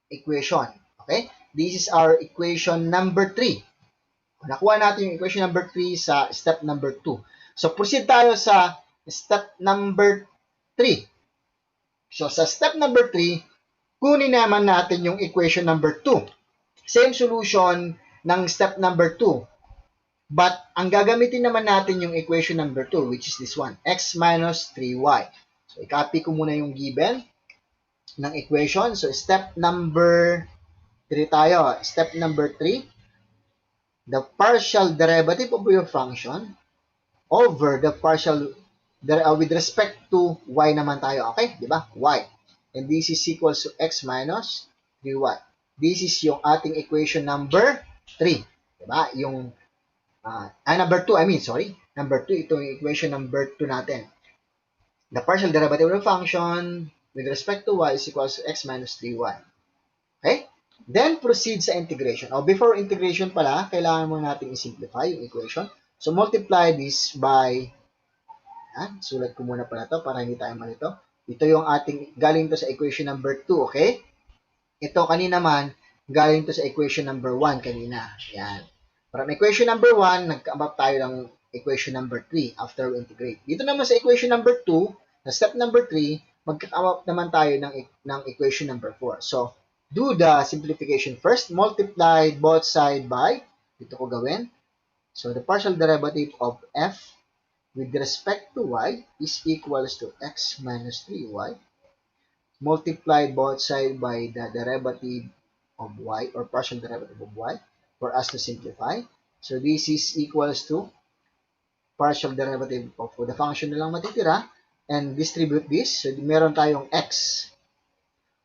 equation, okay? This is our equation number 3. Nakuha natin yung equation number 3 sa step number 2. So, proceed tayo sa step number 3. So, sa step number 3, kunin naman natin yung equation number 2. Same solution ng step number 2. But, ang gagamitin naman natin yung equation number 2, which is this one, x minus 3y. So, i-copy ko muna yung given ng equation. So, step number 3 tayo. Step number 3. The partial derivative of your function over the partial with respect to y naman tayo, okay? Di ba? Y. And this is equals to x minus 3y. This is yung ating equation number 3. Di ba? Yung number 2, Number 2, ito yung equation number 2 natin. The partial derivative of the function with respect to y is equals to x minus 3y. Okay? Then, proceed sa integration. Before integration pala, kailangan mo natin i-simplify yung equation. So, multiply this by, sulat ko muna pala to para hindi tayo malito. Ito yung ating, galing to sa equation number 2, okay? Ito kanina naman, galing to sa equation number 1 kanina. Yan. From equation number 1, nag-come up tayo ng equation number 3 after we integrate. Dito naman sa equation number 2, na step number 3, mag-come up naman tayo ng equation number 4. So, do the simplification first. Multiply both side by, dito ko gawin. So, the partial derivative of f with respect to y is equals to x minus 3y. Multiply both side by the derivative of y or partial derivative of y for us to simplify. So, this is equals to partial derivative of the function na lang matitira and distribute this. So, meron tayong x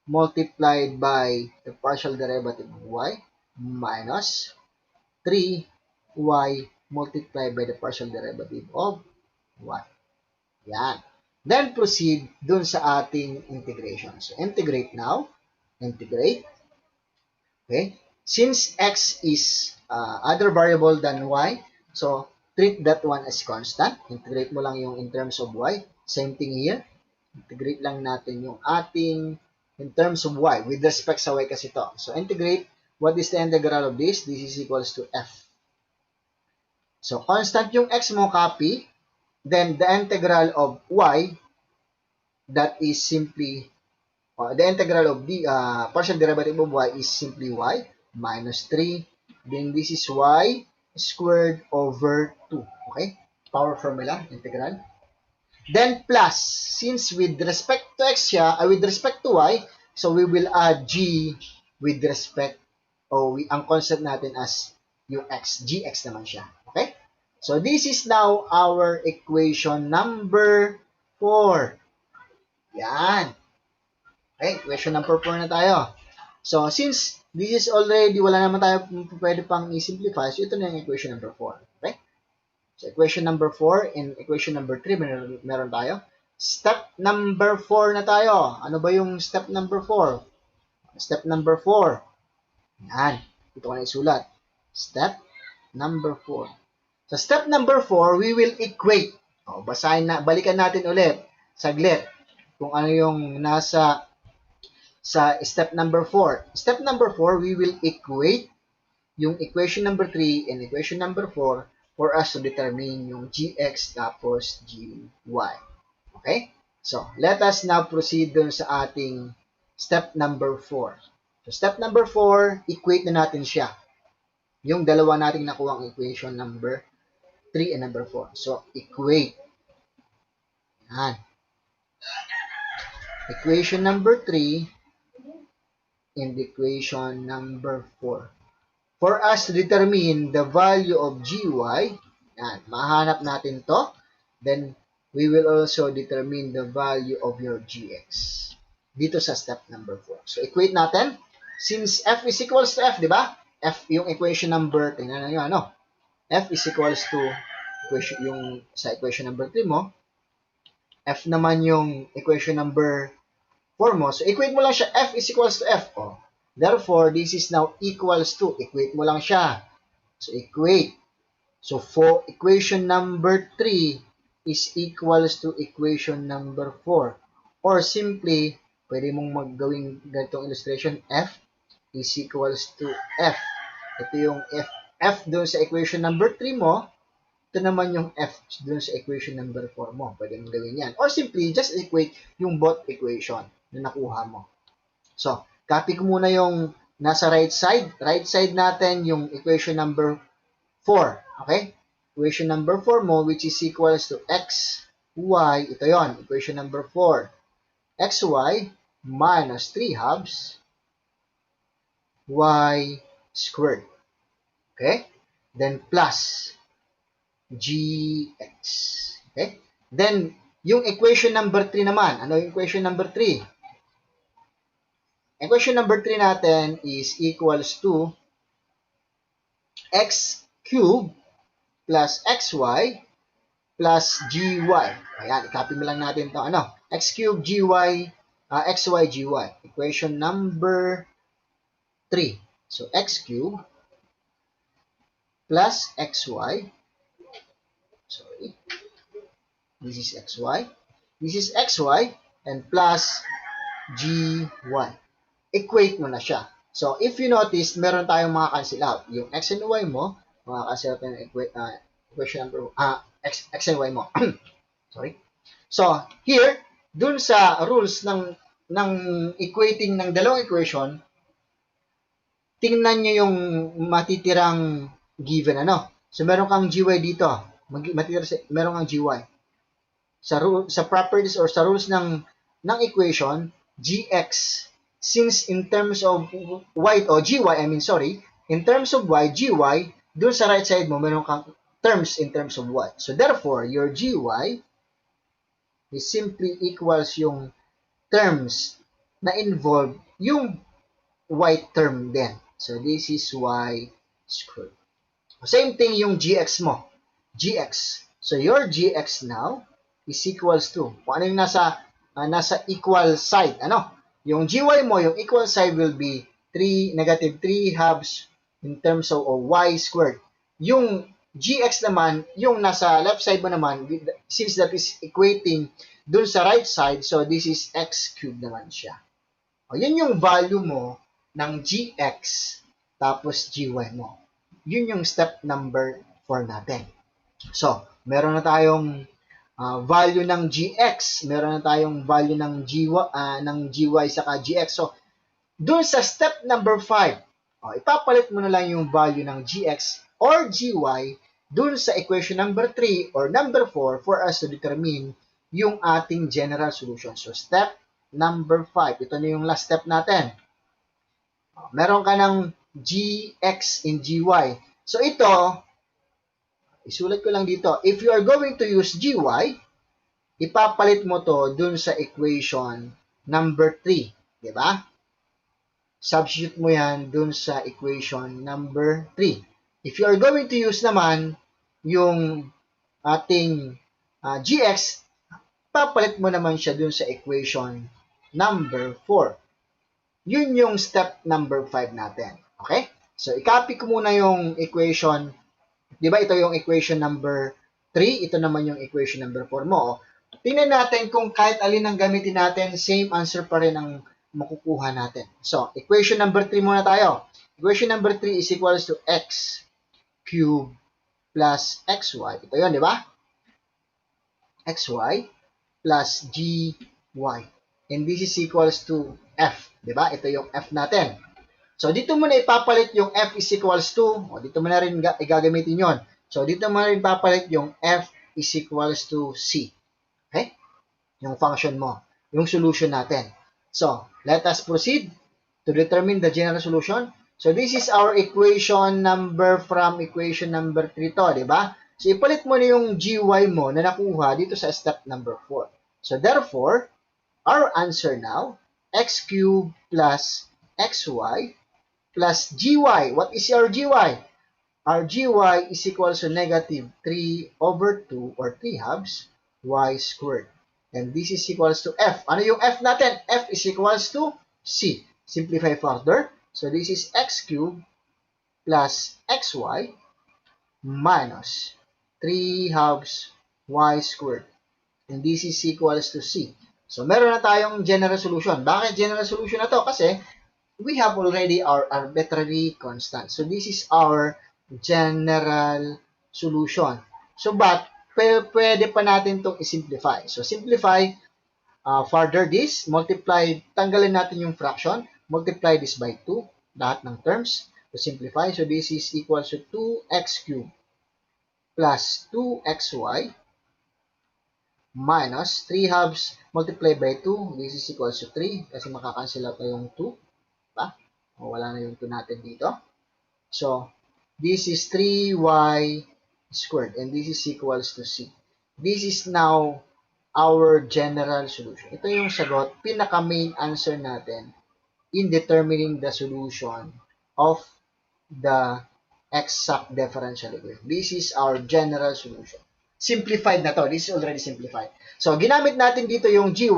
multiplied by the partial derivative of y minus 3y multiplied by the partial derivative of y. Yan. Then proceed dun sa ating integration. So integrate now. Integrate. Okay. Since x is other variable than y, so treat that one as constant. Integrate mo lang yung in terms of y. Same thing here. Integrate lang natin yung ating in terms of y, with respect sa y kasi to. So, integrate, what is the integral of this? This is equals to f. So, constant yung x mo, copy. Then, the integral of y, that is simply, the integral of the partial derivative of y is simply y, minus 3. Then, this is y squared over 2. Okay? Power formula, integral. Then plus, since with respect to x siya, with respect to y, so we will add g with respect, ang concept natin as yung x, gx naman siya. Okay? So this is now our equation number 4. Yan. Okay, equation number 4 na tayo. So since this is already, wala naman tayo pwede pang i-simplify, so ito na yung equation number 4. Okay? So, equation number 4 and equation number 3, meron tayo. Step number 4 na tayo. Ano ba yung step number 4? Step number 4. Yan. Ito ko na isulat. Step number 4. Sa step number 4, we will equate. Balikan natin ulit. Saglit. Kung ano yung nasa sa step number 4. Step number 4, we will equate yung equation number 3 and equation number 4 for us to determine yung gx tapos gy. Okay? So, let us now proceed dun sa ating step number 4. So, step number 4, equate na natin siya. Yung dalawa nating nakuha ang equation number 3 and number 4. So, equate. Yan. Equation number 3 and equation number 4. For us to determine the value of gy, yan, mahanap natin to. Then, we will also determine the value of your gx. Dito sa step number 4. So, equate natin. Since f is equals to f, di ba? F yung equation number, tingnan nyo, ano? F is equals to yung sa equation number 3 mo, f naman yung equation number 4 mo. So, equate mo lang siya. F is equals to F. Oh. Therefore, this is now equals to. Equate mo lang siya. So, equate. So, for equation number 3 is equals to equation number 4. Or simply, pwede mong maggawing ganitong illustration. F is equals to F. Ito yung F. F doon sa equation number 3 mo. Ito naman yung F doon sa equation number 4 mo. Pwede mong gawin yan. Or simply, just equate yung both equation na nakuha mo. So, copy ko muna yung nasa right side. Right side natin yung equation number 4. Okay? Equation number 4 mo, which is equals to x, y. Ito yon, equation number 4. xy minus 3 halves y squared. Okay? Then plus gx. Okay? Then, yung equation number 3 naman. Ano yung equation number 3? Equation number 3 natin is equals to x cubed plus xy plus gy. Ayan, i-copy mo lang natin ito. Ano? X cubed gy, xy, gy. Equation number 3. So, x cubed plus xy. Sorry. This is xy. This is xy and plus gy. Equate mo na siya. So, if you notice, meron tayong mga cancel out. Yung x and y mo, mga cancel out yung equation number, x and y mo. Sorry. So, here, dun sa rules ng equating ng dalawang equation, tingnan nyo yung matitirang given, ano. So, meron kang gy dito. Meron kang gy. Sa properties or sa rules ng equation, gx, since in terms of y, o gy, in terms of y, gy, dun sa right side mo, meron kang terms in terms of y. So, therefore, your gy is simply equals yung terms na involve yung y term din. So, this is y squared. Same thing yung gx mo. Gx. So, your gx now is equals to, kung ano yung nasa equal side, ano? Yung gy mo, yung equal side will be negative 3 halves in terms of y squared. Yung gx naman, yung nasa left side mo naman, since that is equating dun sa right side, so this is x cubed naman siya. O, yun yung value mo ng gx tapos gy mo. Yun yung step number 4 natin. So, meron na tayong value ng gx, meron na tayong value ng gy saka gx. So, dun sa step number 5, ipapalit mo na lang yung value ng gx or gy dun sa equation number 3 or number 4 for us to determine yung ating general solution. So, step number 5. Ito na yung last step natin. Meron ka ng gx in gy. So, ito, isulat ko lang dito. If you are going to use gy, ipapalit mo to dun sa equation number 3. Diba? Substitute mo yan dun sa equation number 3. If you are going to use naman yung ating gx, papalit mo naman siya dun sa equation number 4. Yun yung step number 5 natin. Okay? So, i-copy ko muna yung equation. Diba ito yung equation number 3? Ito naman yung equation number 4 mo. Tingnan natin kung kahit alin ang gamitin natin, same answer pa rin ang makukuha natin. So, equation number 3 muna tayo. Equation number 3 is equals to x cubed plus xy. Ito yun, di ba? xy plus gy. And this is equals to f. Di ba? Ito yung f natin. So, dito mo na ipapalit yung f is equals to, dito mo na rin igagamitin yon. So, dito mo na rin ipapalit yung f is equals to c. Okay? Yung function mo. Yung solution natin. So, let us proceed to determine the general solution. So, this is our equation number from equation number 3 to, di ba? So, ipalit mo na yung gy mo na nakuha dito sa step number 4. So, therefore, our answer now, x cubed plus xy plus gy. What is your gy? our gy is equals to negative 3 over 2 or 3 halves y squared. And this is equals to f. Ano yung f natin? F is equals to c. Simplify further. So this is x cubed plus xy minus 3 halves y squared. And this is equals to c. So meron na tayong general solution. Bakit general solution na to? Kasi we have already our arbitrary constant. So this is our general solution. So but pwede pa natin itong i-simplify. So simplify further this, multiply, tanggalin natin yung fraction, multiply this by 2, lahat ng terms, to simplify. So this is equal to 2x cubed plus 2xy minus 3 halves multiplied by 2, this is equal to 3 kasi makakancel out na yung 2. Diba? O, wala na yung 2 natin dito. So, this is 3y squared and this is equals to c. This is now our general solution. Ito yung sagot, pinaka-main answer natin in determining the solution of the exact differential equation. This is our general solution. Simplified na to. This is already simplified. So, ginamit natin dito yung gy,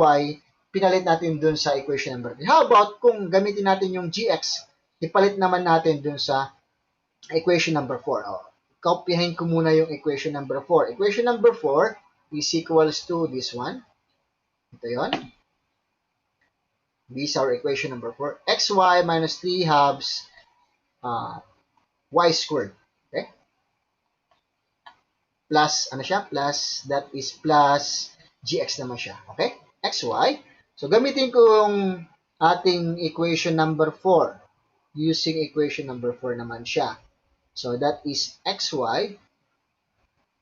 pinalit natin dun sa equation number 3. How about kung gamitin natin yung gx, ipalit naman natin dun sa equation number 4. Kopyahin ko muna yung equation number 4. Equation number 4 is equals to this one. Ito yun. This is our equation number 4. xy minus 3 halves y squared. Okay? Plus, ano siya? Plus, that is plus gx naman siya. Okay? xy. So, gamitin ko yung ating equation number 4. Using equation number 4 naman siya. So, that is xy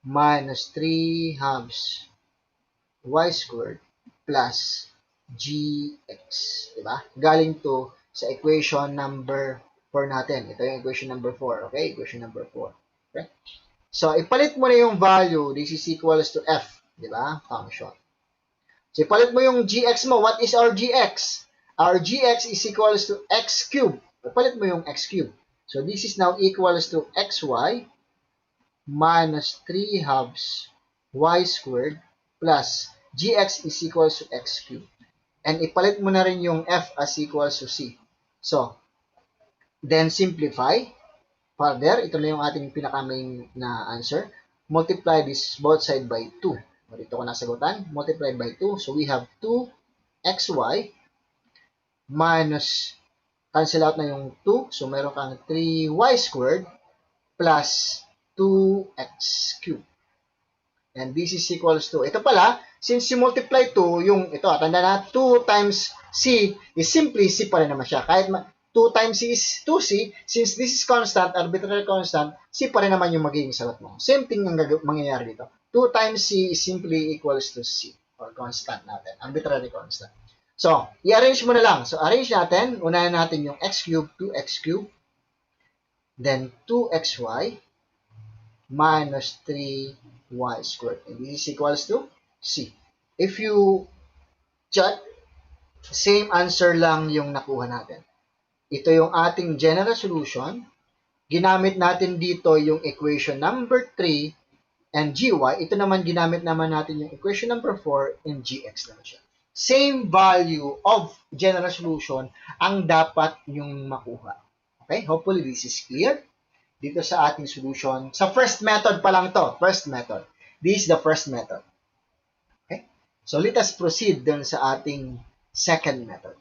minus 3 halves y squared plus gx. Diba? Galing to sa equation number 4 natin. Ito yung equation number 4. Okay? Equation number 4. Okay? So, ipalit mo na yung value. This is equals to f. Diba? Function. So, ipalit mo yung gx mo. What is our gx? Our gx is equals to x cubed. Ipalit mo yung x cubed. So, this is now equals to xy minus 3 halves y squared plus gx is equals to x cubed. And ipalit mo na rin yung f as equals to c. So, then simplify. Further, ito na yung ating pinaka-main na answer. Multiply this both side by 2. Dito ko nasagutan. Multiply by 2. So, we have 2xy minus, cancel out na yung 2. So, meron kang 3y squared plus 2x cubed. And this is equals to, ito pala, since you multiply 2, yung, ito, tanda na, 2 times c is simply c pa rin naman siya. Kahit 2 times c is 2c, since this is constant, arbitrary constant, c pa rin naman yung magiging sagot mo. Same thing yung mangyayari dito. 2 times c is simply equals to c, or constant natin, arbitrary constant. So, i-arrange mo na lang. So, arrange natin, unahin natin yung x cubed, 2x cubed, then 2xy minus 3y squared. And this is equals to c. If you check, same answer lang yung nakuha natin. Ito yung ating general solution. Ginamit natin dito yung equation number 3 and gy. Ito naman ginamit naman natin yung equation number 4 and gx naman siya. Same value of general solution ang dapat yung makuha. Okay? Hopefully this is clear. Dito sa ating solution. Sa first method pa lang to. First method. This is the first method. Okay? So let us proceed dun sa ating second method.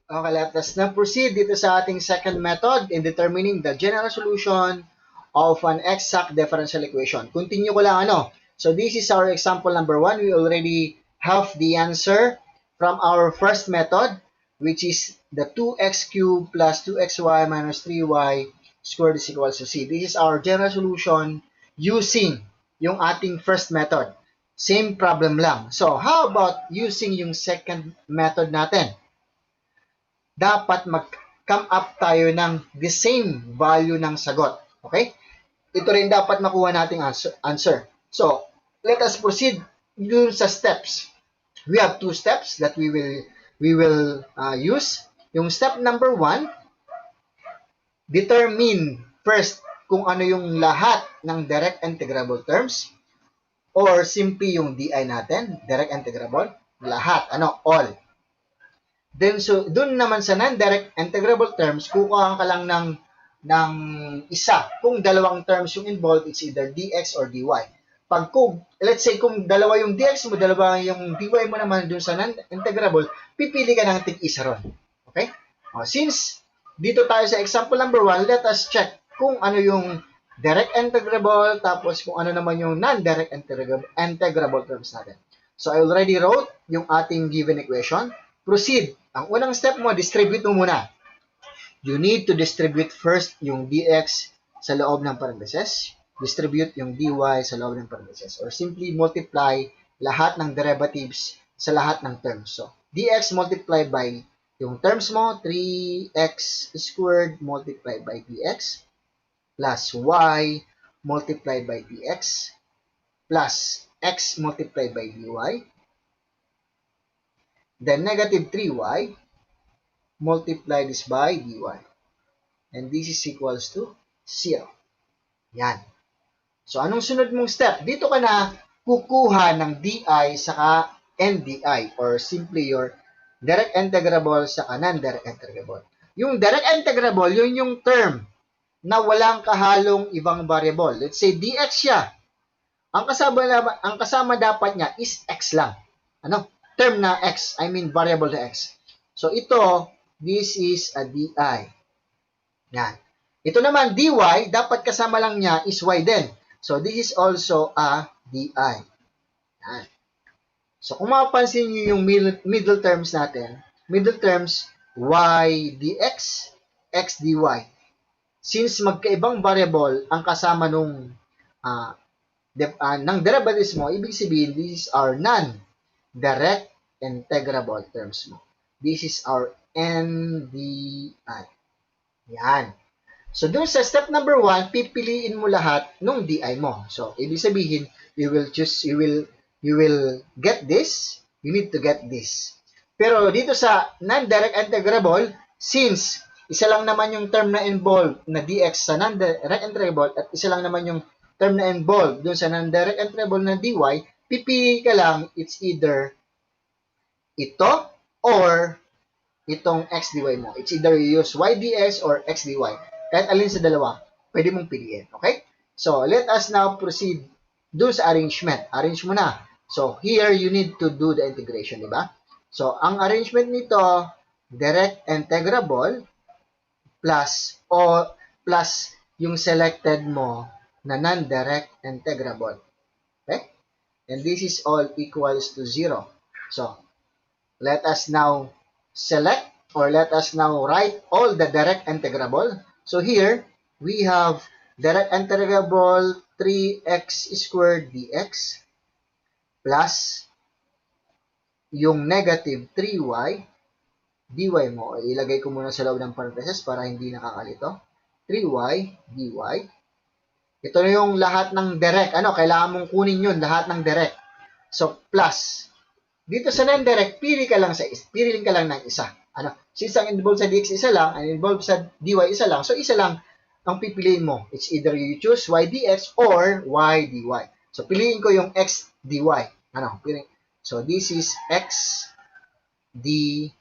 Okay, let us now proceed dito sa ating second method in determining the general solution of an exact differential equation. Continue ko lang ano. So this is our example number 1. We already have the answer from our first method, which is the 2x cubed plus 2xy minus 3y squared is equals to c. This is our general solution using yung ating first method. Same problem lang. So, how about using yung second method natin? Dapat mag-come up tayo ng the same value ng sagot. Okay? Ito rin dapat makuha nating answer. So, let us proceed dun sa steps. We have 2 steps that we will use. Yung step number 1, determine first kung ano yung lahat ng direct integrable terms or simply yung DI natin, direct integrable, lahat, all. Then, so, dun naman sa non-direct integrable terms, kukuha ka lang ng isa. Kung dalawang terms yung involved, it's either dx or dy. Let's say, kung dalawa yung dx mo, dalawa yung dy mo naman dun sa non-integrable, pipili ka ng tig-isa ron. Okay? Since dito tayo sa example number 1, let us check kung ano yung direct integrable, tapos kung ano naman yung non-direct integrable terms natin. So, I already wrote yung ating given equation. Proceed. Ang unang step mo, distribute mo muna. You need to distribute first yung dx sa loob ng parentheses, distribute yung dy sa loob ng parentheses, or simply multiply lahat ng derivatives sa lahat ng terms. So, dx multiplied by yung terms mo, 3x squared multiplied by dx plus y multiplied by dx plus x multiplied by dy, then negative 3y multiply this by dy. And this is equals to 0. Yan. So, anong sunod mong step? Dito ka na kukuha ng di saka ndi or simply your direct integrable saka non-direct integrable. Yung direct integrable, yun yung term na walang kahalong ibang variable. Let's say dx siya. Ang kasama dapat niya is x lang. Term na x, I mean variable na x. So, ito, this is a di. Yan. Ito naman, dy, dapat kasama lang niya is y din. So, this is also a di. Yan. So, kung mapapansin nyo yung middle terms natin, middle terms, y dx, x dy. Since magkaibang variable ang kasama ng derivatives mo, ibig sabihin, this is our non-direct integrable terms mo. This is our NDI. Yan. So, dun sa step number 1, pipiliin mo lahat ng DI mo. So, ibig sabihin, you will get this, you need to get this. Pero dito sa non-direct integrable, since isa lang naman yung term na involved na dx sa non-direct integrable at isa lang naman yung term na involved dun sa non-direct integrable na dy, pipili ka lang, it's either ito or itong x dy mo. It's either you use y dx or x dy. Kahit alin sa dalawa, pwede mong piliin. Okay? So, let us now proceed dun sa arrangement. Arrange mo na. So, here, you need to do the integration, di ba? So, ang arrangement nito, direct integrable plus yung selected mo na non-direct integrable. Okay? And this is all equals to 0. So, let us now select or let us now write all the direct integrable. So here, we have direct integrable 3x squared dx plus yung negative 3y dy mo. Ilagay ko muna sa loob ng parentheses para hindi nakakalito. 3y dy. Ito na yung lahat ng direct. Kailangan mong kunin yun, lahat ng direct. So, plus. Dito sa non-direct, pili ka lang ng isa. Since ang involved sa dx isa lang, ang involved sa dy isa lang, so isa lang ang pipiliin mo. It's either you choose y dx or y dy. So, piliin ko yung x dy. So, this is x dy.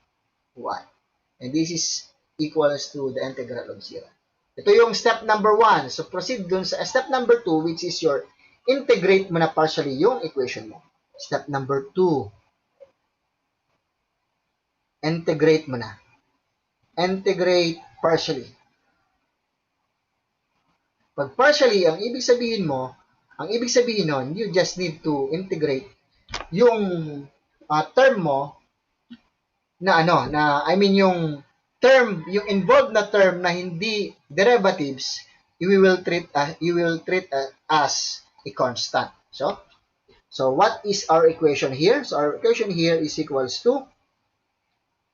And this is equals to the integral of 0. Ito yung step number 1. So, proceed dun sa step number 2, which is your integrate mo na partially yung equation mo. Step number 2. Integrate mo na. Integrate partially. Pag partially, ang ibig sabihin nun, you just need to integrate yung term mo na yung term, yung involved na term na hindi derivatives, you will treat as a constant. So what is our equation here? So our equation here is equals to,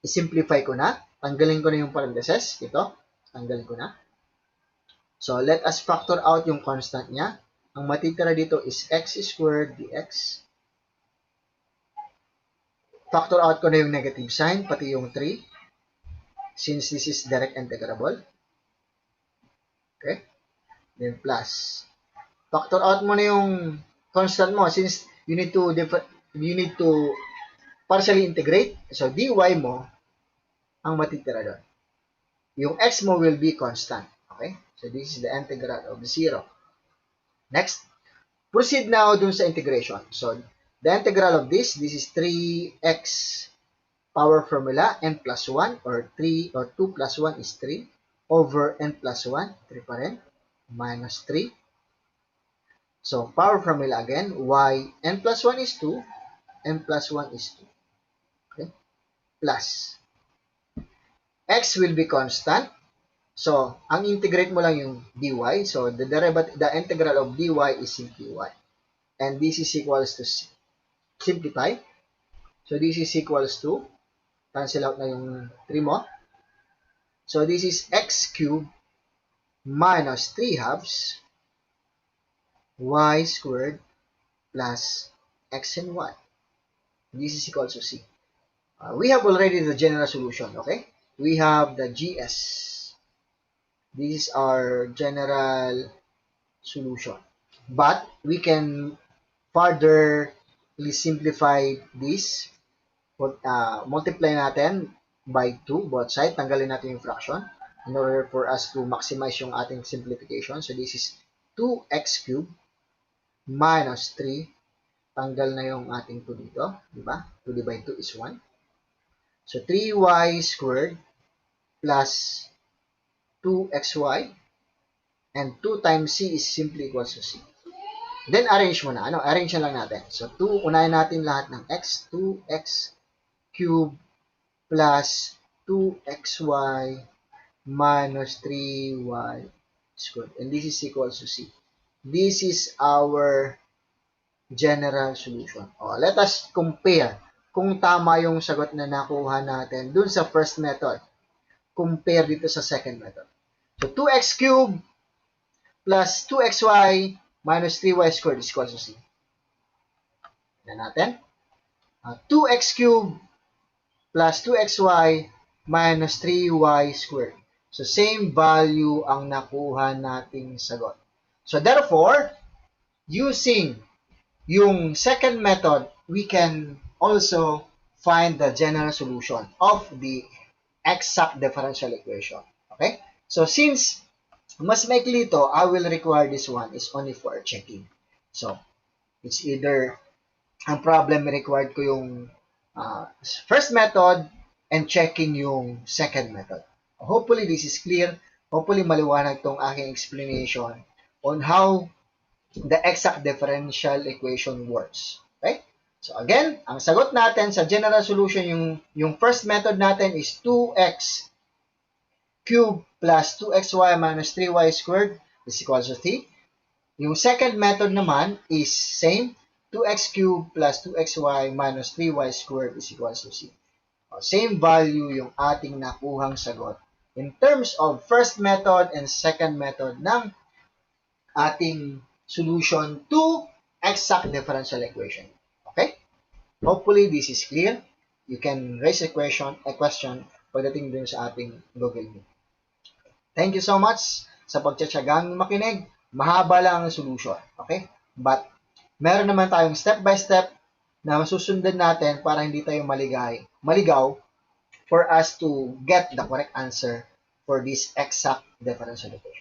i-simplify ko na, tanggalin ko na yung parentheses, ito, tanggalin ko na. So let us factor out yung constant niya. Ang matitira dito is x squared dx. Factor out ko na yung negative sign, pati yung 3. Since this is direct integrable. Okay? Then plus. Factor out mo na yung constant mo since you need to partially integrate. So, dy mo ang matitira doon. Yung x mo will be constant. Okay? So, this is the integral of 0. Next, proceed now dun sa integration. So, the integral of this is 3x power formula, n plus 1, or 3, or 2 plus 1 is 3, over n plus 1, 3 pa rin, minus 3. So, power formula again, y, n plus 1 is 2, n plus 1 is 2. Okay? Plus. X will be constant. So, ang integrate mo lang yung dy. So, the integral of dy is simply y. And this is equals to c. Simplify. So, this is equals to, cancel out na yung 3 mo. So, this is x cubed minus 3 halves y squared plus x and y. This is equals to c. We have already the general solution, okay? We have the GS. This is our general solution. But we can further simplify this. Multiply natin by 2, both sides. Tanggalin natin yung fraction in order for us to maximize yung ating simplification. So, this is 2x cubed minus 3. Tanggal na yung ating 2 dito. Diba? 2 divided by 2 is 1. So, 3y squared plus 2xy, and 2 times c is simply equals to c. Then, arrange mo na. Arrange na lang natin. So, 2, unahin natin lahat ng x. 2x cubed plus 2xy minus 3y squared. And this is equals to c. This is our general solution. Let us compare kung tama yung sagot na nakuha natin dun sa first method. Compare dito sa second method. So, 2x cubed plus 2xy minus 3y squared is equals to c. Tignan natin. 2x cubed plus 2xy minus 3y squared. So, same value ang nakuha nating sagot. So, therefore, using yung second method, we can also find the general solution of the exact differential equation. Okay? So, since mas maikli ito, I will require this one is only for checking. So, it's either ang problem required ko yung first method and checking yung second method. Hopefully, this is clear. Hopefully, maliwanag tong aking explanation on how the exact differential equation works. Okay? So, again, ang sagot natin sa general solution, yung first method natin is 2x cubed plus 2xy minus 3y squared is equals to 3. Yung second method naman is same, 2x cubed plus 2xy minus 3y squared is equals to c. Same value yung ating nakuhang sagot in terms of first method and second method ng ating solution to exact differential equation. Okay? Hopefully, this is clear. You can raise a question pagdating dun sa ating Google Meet. Thank you so much sa pagtsatsagang makinig. Mahaba lang ang solution. Okay? But, meron naman tayong step-by-step na masusundan natin para hindi tayo maligaw for us to get the correct answer for this exact differential equation.